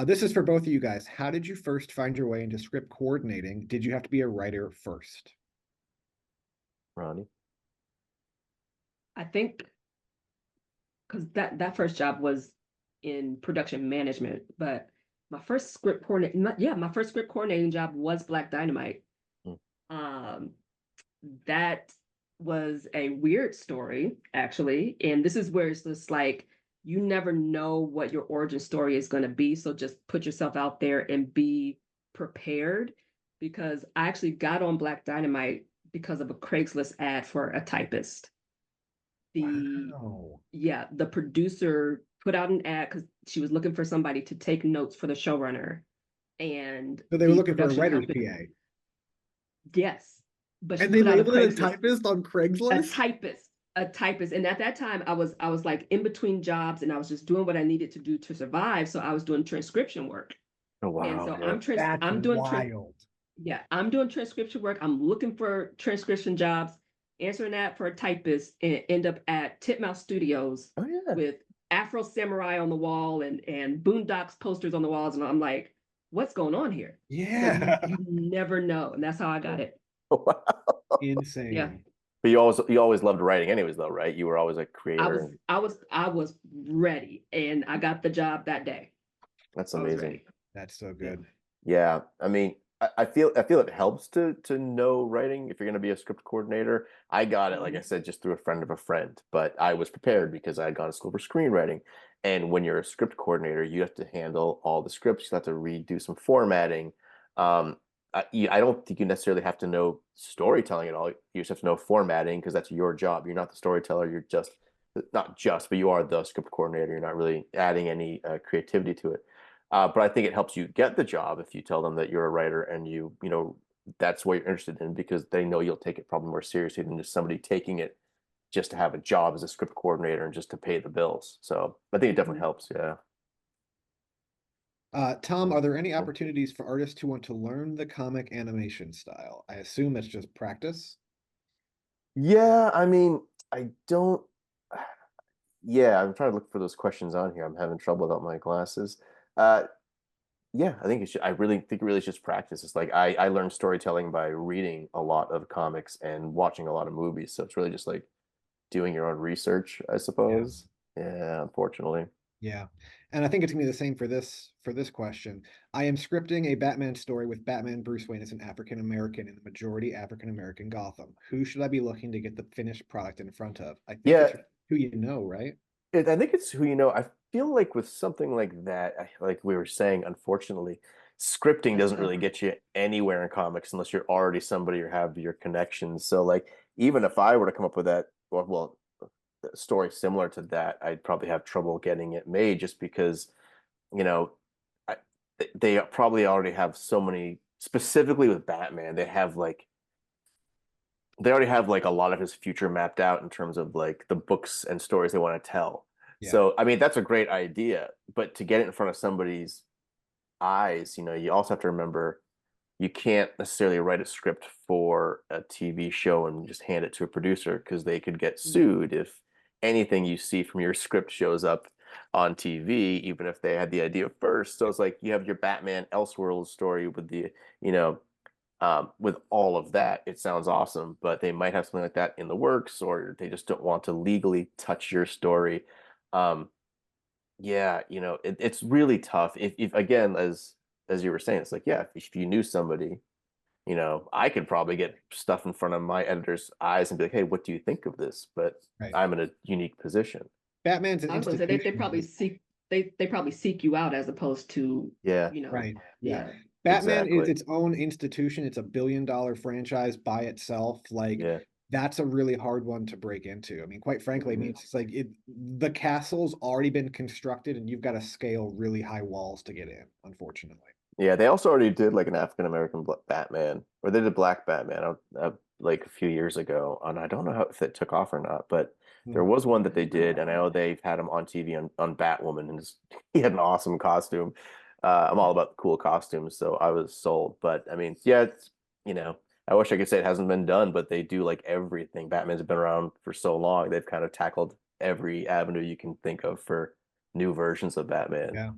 Speaker 2: This is for both of you guys. How did you first find your way into script coordinating? Did you have to be a writer first?
Speaker 3: Ronnie.
Speaker 4: I think because that first job was in production management, but my first script coordinating job was Black Dynamite.
Speaker 3: Mm.
Speaker 4: Um, that was a weird story, actually, and this is where it's just like you never know what your origin story is going to be, so just put yourself out there and be prepared. Because I actually got on Black Dynamite because of a Craigslist ad for a typist. the
Speaker 2: Wow.
Speaker 4: Yeah, the producer put out an ad because she was looking for somebody to take notes for the showrunner, and
Speaker 2: So they were
Speaker 4: the
Speaker 2: looking for a
Speaker 4: production
Speaker 2: writer's
Speaker 4: company.
Speaker 2: PA.
Speaker 4: Yes, but she
Speaker 2: And they
Speaker 4: put out a
Speaker 2: labeled it a
Speaker 4: Craigslist.
Speaker 2: typist on
Speaker 4: a
Speaker 2: Craigslist?
Speaker 4: typist a typist, and at that time I was like in between jobs, and I was just doing what I needed to do to survive, so I was doing transcription work.
Speaker 3: Oh
Speaker 4: And
Speaker 3: wow.
Speaker 4: so
Speaker 3: Yeah.
Speaker 2: That's
Speaker 4: I'm doing
Speaker 2: wild.
Speaker 4: yeah, I'm doing transcription work. I'm looking for transcription jobs, answering that for a typist, and end up at Titmouse Studios
Speaker 3: Oh yeah.
Speaker 4: with Afro Samurai on the wall and Boondocks posters on the walls. And I'm like, what's going on here?
Speaker 2: Yeah.
Speaker 4: You never know. And that's how I got it.
Speaker 3: Wow.
Speaker 2: Insane.
Speaker 4: Yeah.
Speaker 3: But you always loved writing anyways though, right? You were always a creator.
Speaker 4: I was ready, and I got the job that day.
Speaker 3: That's
Speaker 4: I was
Speaker 3: amazing.
Speaker 4: ready.
Speaker 2: That's so good.
Speaker 3: Yeah. I mean, I feel it helps to know writing if you're gonna be a script coordinator. I got it, like I said, just through a friend of a friend, but I was prepared because I had gone to school for screenwriting. And when you're a script coordinator, you have to handle all the scripts, you have to redo some formatting. I don't think you necessarily have to know storytelling at all. You just have to know formatting because that's your job. You're not the storyteller. You're just not just, but you are the script coordinator. You're not really adding any creativity to it. But I think it helps you get the job if you tell them that you're a writer and you know that's what you're interested in because they know you'll take it probably more seriously than just somebody taking it just to have a job as a script coordinator and just to pay the bills. So I think it definitely helps. Yeah.
Speaker 2: Tom, are there any opportunities for artists who want to learn the comic animation style? I assume it's just practice.
Speaker 3: Yeah, I mean, I don't. Yeah, I'm trying to look for those questions on here. I'm having trouble without my glasses. Uh, yeah, I think it should. I really think it really is just practice. It's like I learned storytelling by reading a lot of comics and watching a lot of movies. So it's really just like doing your own research, I
Speaker 2: Yeah.
Speaker 3: suppose. Yeah, unfortunately.
Speaker 2: Yeah. And I think it's gonna be the same for this question. I am scripting a Batman story with Batman Bruce Wayne as an African American in the majority African American Gotham. Who should I be looking to get the finished product in front of? I think
Speaker 3: Yeah,
Speaker 2: it's who you know, right?
Speaker 3: I think it's who you know. I feel like with something like that, like we were saying, unfortunately, scripting doesn't really get you anywhere in comics unless you're already somebody or have your connections. So, like, even if I were to come up with that, or well, a story similar to that, I'd probably have trouble getting it made just because, you know, I, they probably already have so many. Specifically with Batman, they already have like a lot of his future mapped out in terms of like the books and stories they want to tell.
Speaker 2: Yeah.
Speaker 3: So, I mean, that's a great idea, but to get it in front of somebody's eyes, you also have to remember you can't necessarily write a script for a TV show and just hand it to a producer because they could get sued if anything you see from your script shows up on TV, even if they had the idea first. So it's like you have your Batman Elseworlds story with with all of that, it sounds awesome, but they might have something like that in the works, or they just don't want to legally touch your story. Um, yeah, it's really tough. If again, as you were saying, it's like, yeah, if you knew somebody, I could probably get stuff in front of my editor's eyes and be like, hey, what do you think of this? But
Speaker 2: Right.
Speaker 3: I'm in a unique position.
Speaker 2: Batman's an
Speaker 4: I was gonna say they
Speaker 2: institution.
Speaker 4: probably seek you out as opposed to
Speaker 3: Yeah.
Speaker 2: Right.
Speaker 4: yeah.
Speaker 2: Batman is
Speaker 3: Exactly.
Speaker 2: its own institution. It's a billion-dollar franchise by itself. Like
Speaker 3: Yeah.
Speaker 2: that's a really hard one to break into. I mean, quite frankly, I mean, it's like the castle's already been constructed and you've got to scale really high walls to get in, unfortunately.
Speaker 3: Yeah, they also already did like an African American Batman, or they did Black Batman like a few years ago, and I don't know if it took off or not, but there was one that they did, and I know they've had him on TV on Batwoman, and he had an awesome costume. I'm all about the cool costumes, so I was sold. But I mean, yeah, I wish I could say it hasn't been done, but they do like everything. Batman's been around for so long; they've kind of tackled every avenue you can think of for new versions of Batman.
Speaker 2: Yeah.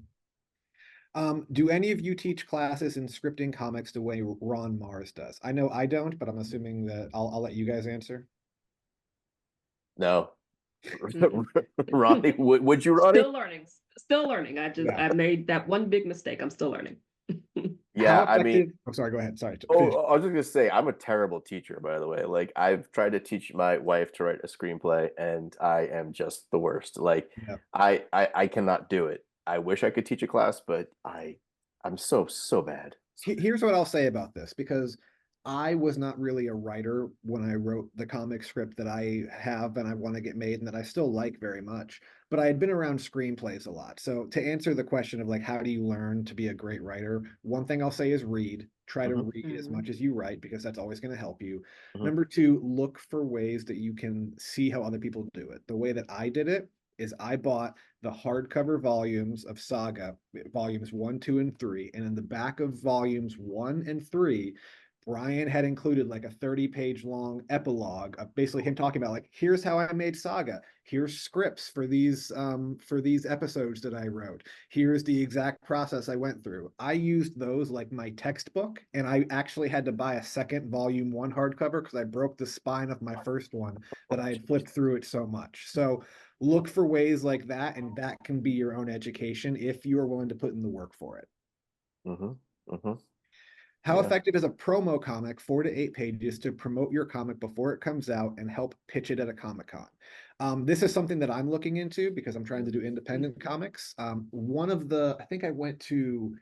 Speaker 2: Do any of you teach classes in scripting comics the way Ron Mars does? I know I don't, but I'm assuming that I'll let you guys answer.
Speaker 3: No.
Speaker 4: Mm-mm.
Speaker 3: Ronnie, would you, Ronnie?
Speaker 4: Still learning. I made that one big mistake. I'm still learning.
Speaker 3: Yeah,
Speaker 2: How
Speaker 3: I mean,
Speaker 2: effective? Oh, sorry, go ahead. Sorry. Finish.
Speaker 3: I was just gonna say I'm a terrible teacher, by the way. Like I've tried to teach my wife to write a screenplay, and I am just the worst. Like
Speaker 2: Yeah.
Speaker 3: I cannot do it. I wish I could teach a class, but I'm so bad.
Speaker 2: Here's what I'll say about this, because I was not really a writer when I wrote the comic script that I have and I want to get made and that I still like very much. But I had been around screenplays a lot. So to answer the question of like, how do you learn to be a great writer? One thing I'll say is read. Try to
Speaker 3: Hmm.
Speaker 2: read as much as you write because that's always going to help you.
Speaker 3: Hmm.
Speaker 2: Number two, look for ways that you can see how other people do it. The way that I did it is I bought the hardcover volumes of Saga, volumes 1, 2, and 3, and in the back of volumes 1 and 3, Brian had included like a 30-page long epilogue of basically him talking about like, here's how I made Saga. Here's scripts for these episodes that I wrote. Here's the exact process I went through. I used those like my textbook, and I actually had to buy a second volume 1 hardcover because I broke the spine of my first one that I had flipped through it so much. So look for ways like that, and that can be your own education if you are willing to put in the work for it. How effective is a promo comic, 4 to 8 pages, to promote your comic before it comes out and help pitch it at a Comic-Con? This is something that I'm looking into because I'm trying to do independent comics. I think I went to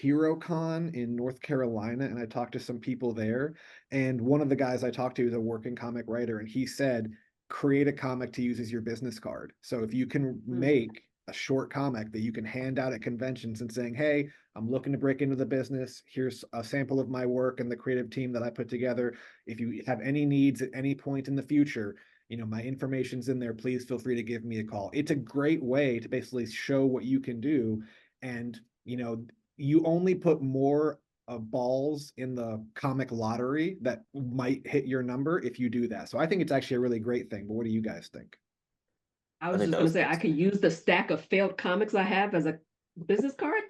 Speaker 2: HeroCon in North Carolina, and I talked to some people there. And one of the guys I talked to is a working comic writer, and he said, create a comic to use as your business card. So if you can make a short comic that you can hand out at conventions and saying, hey, I'm looking to break into the business. Here's a sample of my work and the creative team that I put together. If you have any needs at any point in the future, my information's in there. Please feel free to give me a call. It's a great way to basically show what you can do. And, you only put more balls in the comic lottery that might hit your number if you do that. So I think it's actually a really great thing. But what do you guys think?
Speaker 4: I was just going to say, I could use the stack of failed comics I have as a business card.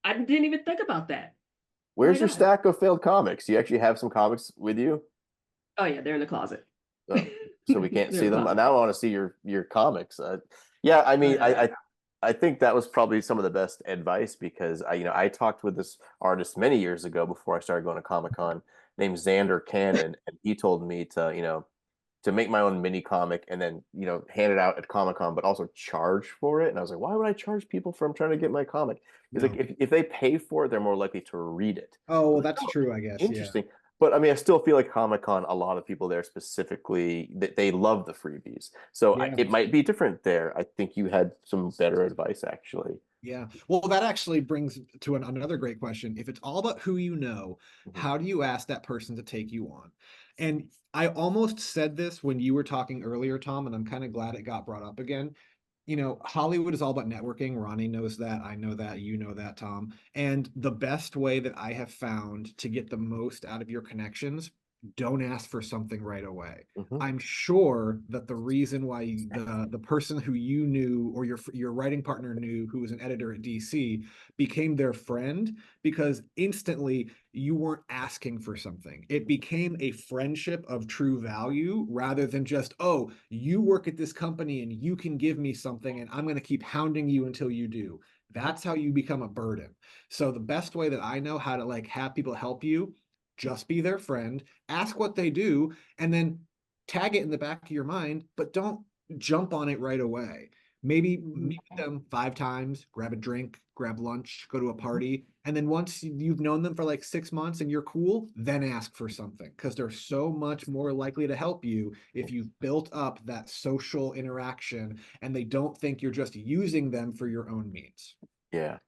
Speaker 4: I didn't even think about that.
Speaker 3: Where's your stack of failed comics? You actually have some comics with you?
Speaker 4: Oh yeah, they're in the closet.
Speaker 3: Oh, so we can't see them. Now I want to see your comics. Yeah, I mean, I think that was probably some of the best advice because I talked with this artist many years ago before I started going to Comic-Con named Xander Cannon, and he told me to make my own mini comic and then hand it out at Comic-Con, but also charge for it. And I was like, why would I charge people for trying to get my comic? It's like if they pay for it, they're more likely to read it.
Speaker 2: Oh, well, that's true, I guess.
Speaker 3: Interesting. Yeah. But I mean, I still feel like Comic-Con, a lot of people there specifically, they love the freebies. So it might be different there. I think you had some better advice, actually.
Speaker 2: Yeah. Well, that actually brings to another great question. If it's all about who you know, how do you ask that person to take you on? And I almost said this when you were talking earlier, Tom, and I'm kind of glad it got brought up again. Hollywood is all about networking. Roni knows that. I know that. You know that, Tom. And the best way that I have found to get the most out of your connections, don't ask for something right away. I'm sure that the reason why the person who you knew or your writing partner knew, who was an editor at DC, became their friend because instantly you weren't asking for something. It became a friendship of true value rather than just, oh, you work at this company and you can give me something and I'm going to keep hounding you until you do. That's how you become a burden. So the best way that I know how to have people help you, just be their friend, ask what they do, and then tag it in the back of your mind, but don't jump on it right away. Maybe meet them 5 times, grab a drink, grab lunch, go to a party. And then once you've known them for 6 months and you're cool, then ask for something because they're so much more likely to help you if you've built up that social interaction and they don't think you're just using them for your own needs.
Speaker 3: Yeah,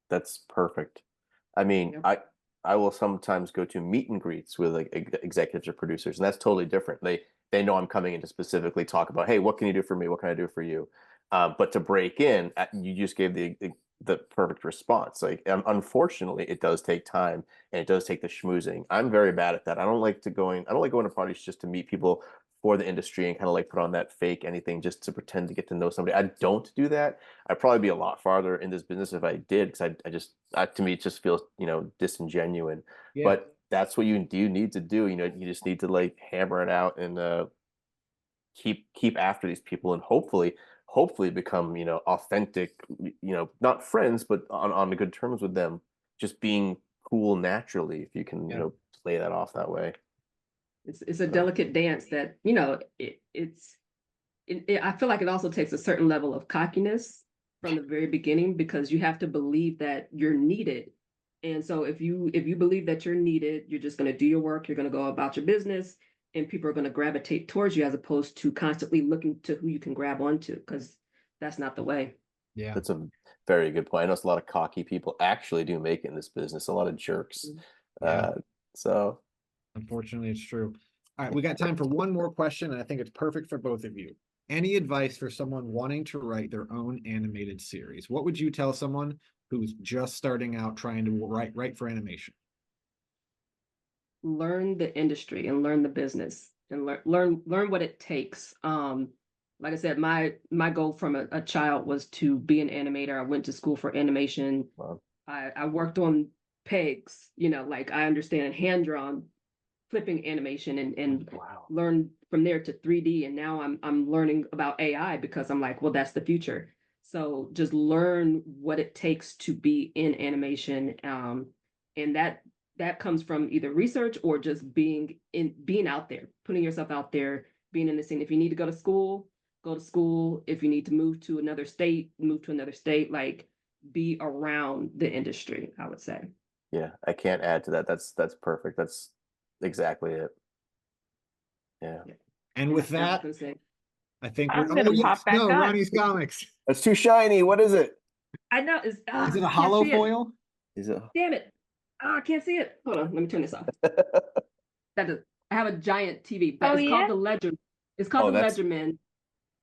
Speaker 3: that's perfect. I mean, I will sometimes go to meet and greets with executives or producers, and that's totally different. They know I'm coming in to specifically talk about, hey, what can you do for me? What can I do for you? But to break in, you just gave the perfect response. Unfortunately, it does take time and it does take the schmoozing. I'm very bad at that. I don't like going to parties just to meet people for the industry and kind of put on that fake anything just to pretend to get to know somebody. I don't do that. I'd probably be a lot farther in this business if I did, because to me, it just feels, disingenuine. Yeah. But that's what you need to do. You just need to hammer it out and keep after these people and hopefully become, authentic, not friends, but on good terms with them, just being cool naturally, if you can, play that off that way.
Speaker 4: It's a delicate dance that, I feel like it also takes a certain level of cockiness from the very beginning because you have to believe that you're needed. And so if you believe that you're needed, you're just going to do your work, you're going to go about your business, and people are going to gravitate towards you as opposed to constantly looking to who you can grab onto, because that's not the way.
Speaker 2: Yeah.
Speaker 3: That's a very good point. I know a lot of cocky people actually do make it in this business, a lot of jerks.
Speaker 2: Yeah.
Speaker 3: So
Speaker 2: unfortunately, it's true. All right, we got time for one more question, and I think it's perfect for both of you. Any advice for someone wanting to write their own animated series? What would you tell someone who's just starting out trying to write for animation?
Speaker 4: Learn the industry and learn the business and learn what it takes. Like I said, my goal from a child was to be an animator. I went to school for animation.
Speaker 3: Wow.
Speaker 4: I worked on pegs, like I understand hand drawn flipping animation and
Speaker 3: Wow.
Speaker 4: learn from there to 3D. And now I'm learning about AI because I'm like, well, that's the future. So just learn what it takes to be in animation. And that comes from either research or just being out there, putting yourself out there, being in the scene. If you need to go to school, go to school. If you need to move to another state, move to another state, like be around the industry, I would say.
Speaker 3: Yeah, I can't add to that. That's perfect. That's exactly it. Yeah.
Speaker 2: And with that, I think
Speaker 1: I'm gonna pop back
Speaker 2: no,
Speaker 1: on.
Speaker 2: Ronnie's Comics.
Speaker 3: That's too shiny. What is it?
Speaker 4: I know.
Speaker 2: Is it a hollow foil?
Speaker 3: Is it?
Speaker 4: Damn it. Oh, I can't see it. Hold on. Let me turn this off. I have a giant TV, but it's called The Ledger. It's called The Ledgerman.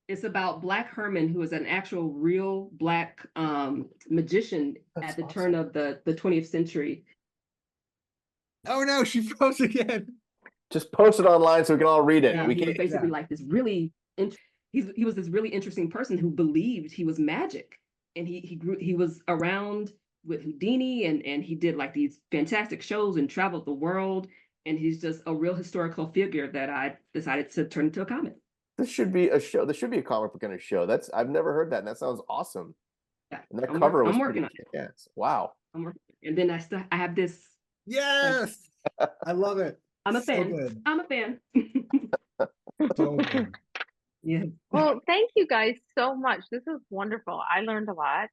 Speaker 4: It's about Black Herman, who is an actual real Black magician at the turn of the 20th century.
Speaker 2: Oh no, she froze again.
Speaker 3: Just post it online so we can all read it.
Speaker 4: Yeah,
Speaker 3: We
Speaker 4: he was
Speaker 3: can't.
Speaker 4: basically like this really. He was this really interesting person who believed he was magic, and he was around with Houdini, and he did like these fantastic shows and traveled the world, and he's just a real historical figure that I decided to turn into a comic.
Speaker 3: This should be a show. This should be a comic book kind of show. I've never heard that, and that sounds awesome.
Speaker 4: Yeah,
Speaker 3: and that cover was
Speaker 4: working
Speaker 3: pretty kick-ass. Wow.
Speaker 4: I'm working, and then I have this.
Speaker 2: Yes, I love it.
Speaker 4: I'm a
Speaker 2: So
Speaker 4: fan.
Speaker 2: good.
Speaker 4: I'm a fan.
Speaker 2: So good.
Speaker 4: Yeah.
Speaker 1: Well, thank you guys so much. This is wonderful. I learned a lot,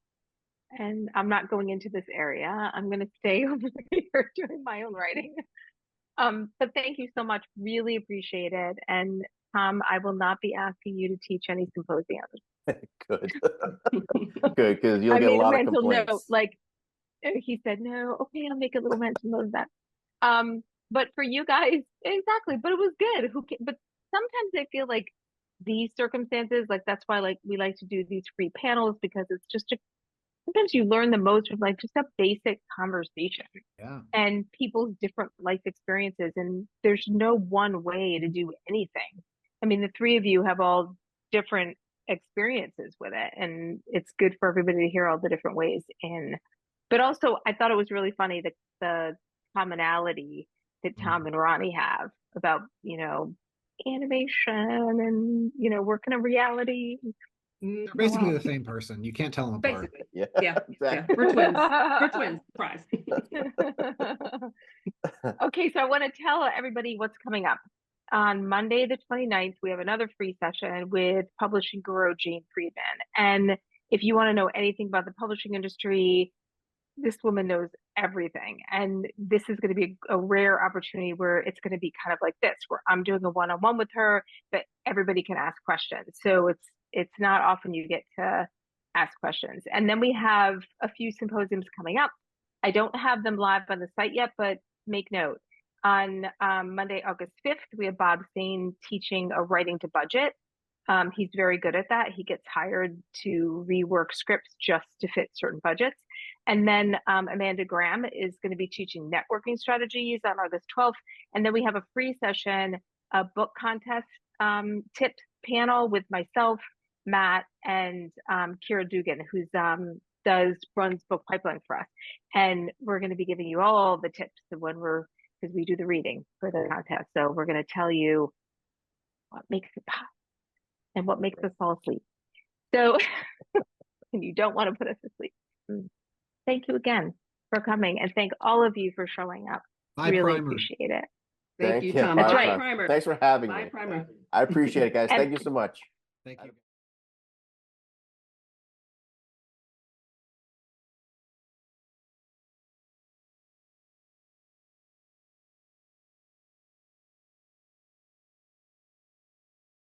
Speaker 1: and I'm not going into this area. I'm going to stay over here doing my own writing. But thank you so much. Really appreciate it. And Tom, I will not be asking you to teach any symposiums.
Speaker 3: Good. Good, because you'll
Speaker 1: I
Speaker 3: get a
Speaker 1: made
Speaker 3: lot of
Speaker 1: mental
Speaker 3: complaints.
Speaker 1: note, like he said, no, okay, I'll make a little mental note of that. But for you guys, exactly. But it was good. But sometimes I feel like these circumstances, like that's why like we like to do these free panels, because it's just sometimes you learn the most from like just a basic conversation.
Speaker 2: Yeah.
Speaker 1: And people's different life experiences, and there's no one way to do anything. I mean, the three of you have all different experiences with it, and it's good for everybody to hear all the different ways in. But also, I thought it was really funny that the commonality that Tom and Ronnie have about, animation and, working in reality.
Speaker 2: They're basically the same person. You can't tell them apart.
Speaker 4: Basically.
Speaker 3: Yeah. Exactly.
Speaker 4: We're twins. We're twins. Surprise.
Speaker 1: Okay, so I want to tell everybody what's coming up. On Monday, the 29th, we have another free session with publishing guru Jane Friedman. And if you want to know anything about the publishing industry, this woman knows everything. And this is going to be a rare opportunity where it's going to be kind of like this, where I'm doing a one-on-one with her, but everybody can ask questions. So it's not often you get to ask questions. And then we have a few symposiums coming up. I don't have them live on the site yet, but make note. On Monday, August 5th, we have Bob Sane teaching a writing to budget. He's very good at that. He gets hired to rework scripts just to fit certain budgets. And then Amanda Graham is going to be teaching networking strategies on August 12th. And then we have a free session, a book contest tips panel with myself, Matt, and Kira Dugan, who's runs Book Pipeline for us. And we're going to be giving you all the tips because we do the reading for the contest. So we're going to tell you what makes it pop and what makes us fall asleep. So, and you don't want to put us to sleep. Thank you again for coming, and thank all of you for showing up. Really appreciate it.
Speaker 4: Thank you, Tom.
Speaker 3: That's
Speaker 4: right.
Speaker 3: Primer. Thanks for having me.
Speaker 4: Primer.
Speaker 3: I appreciate it, guys. Thank you so much.
Speaker 2: Thank you.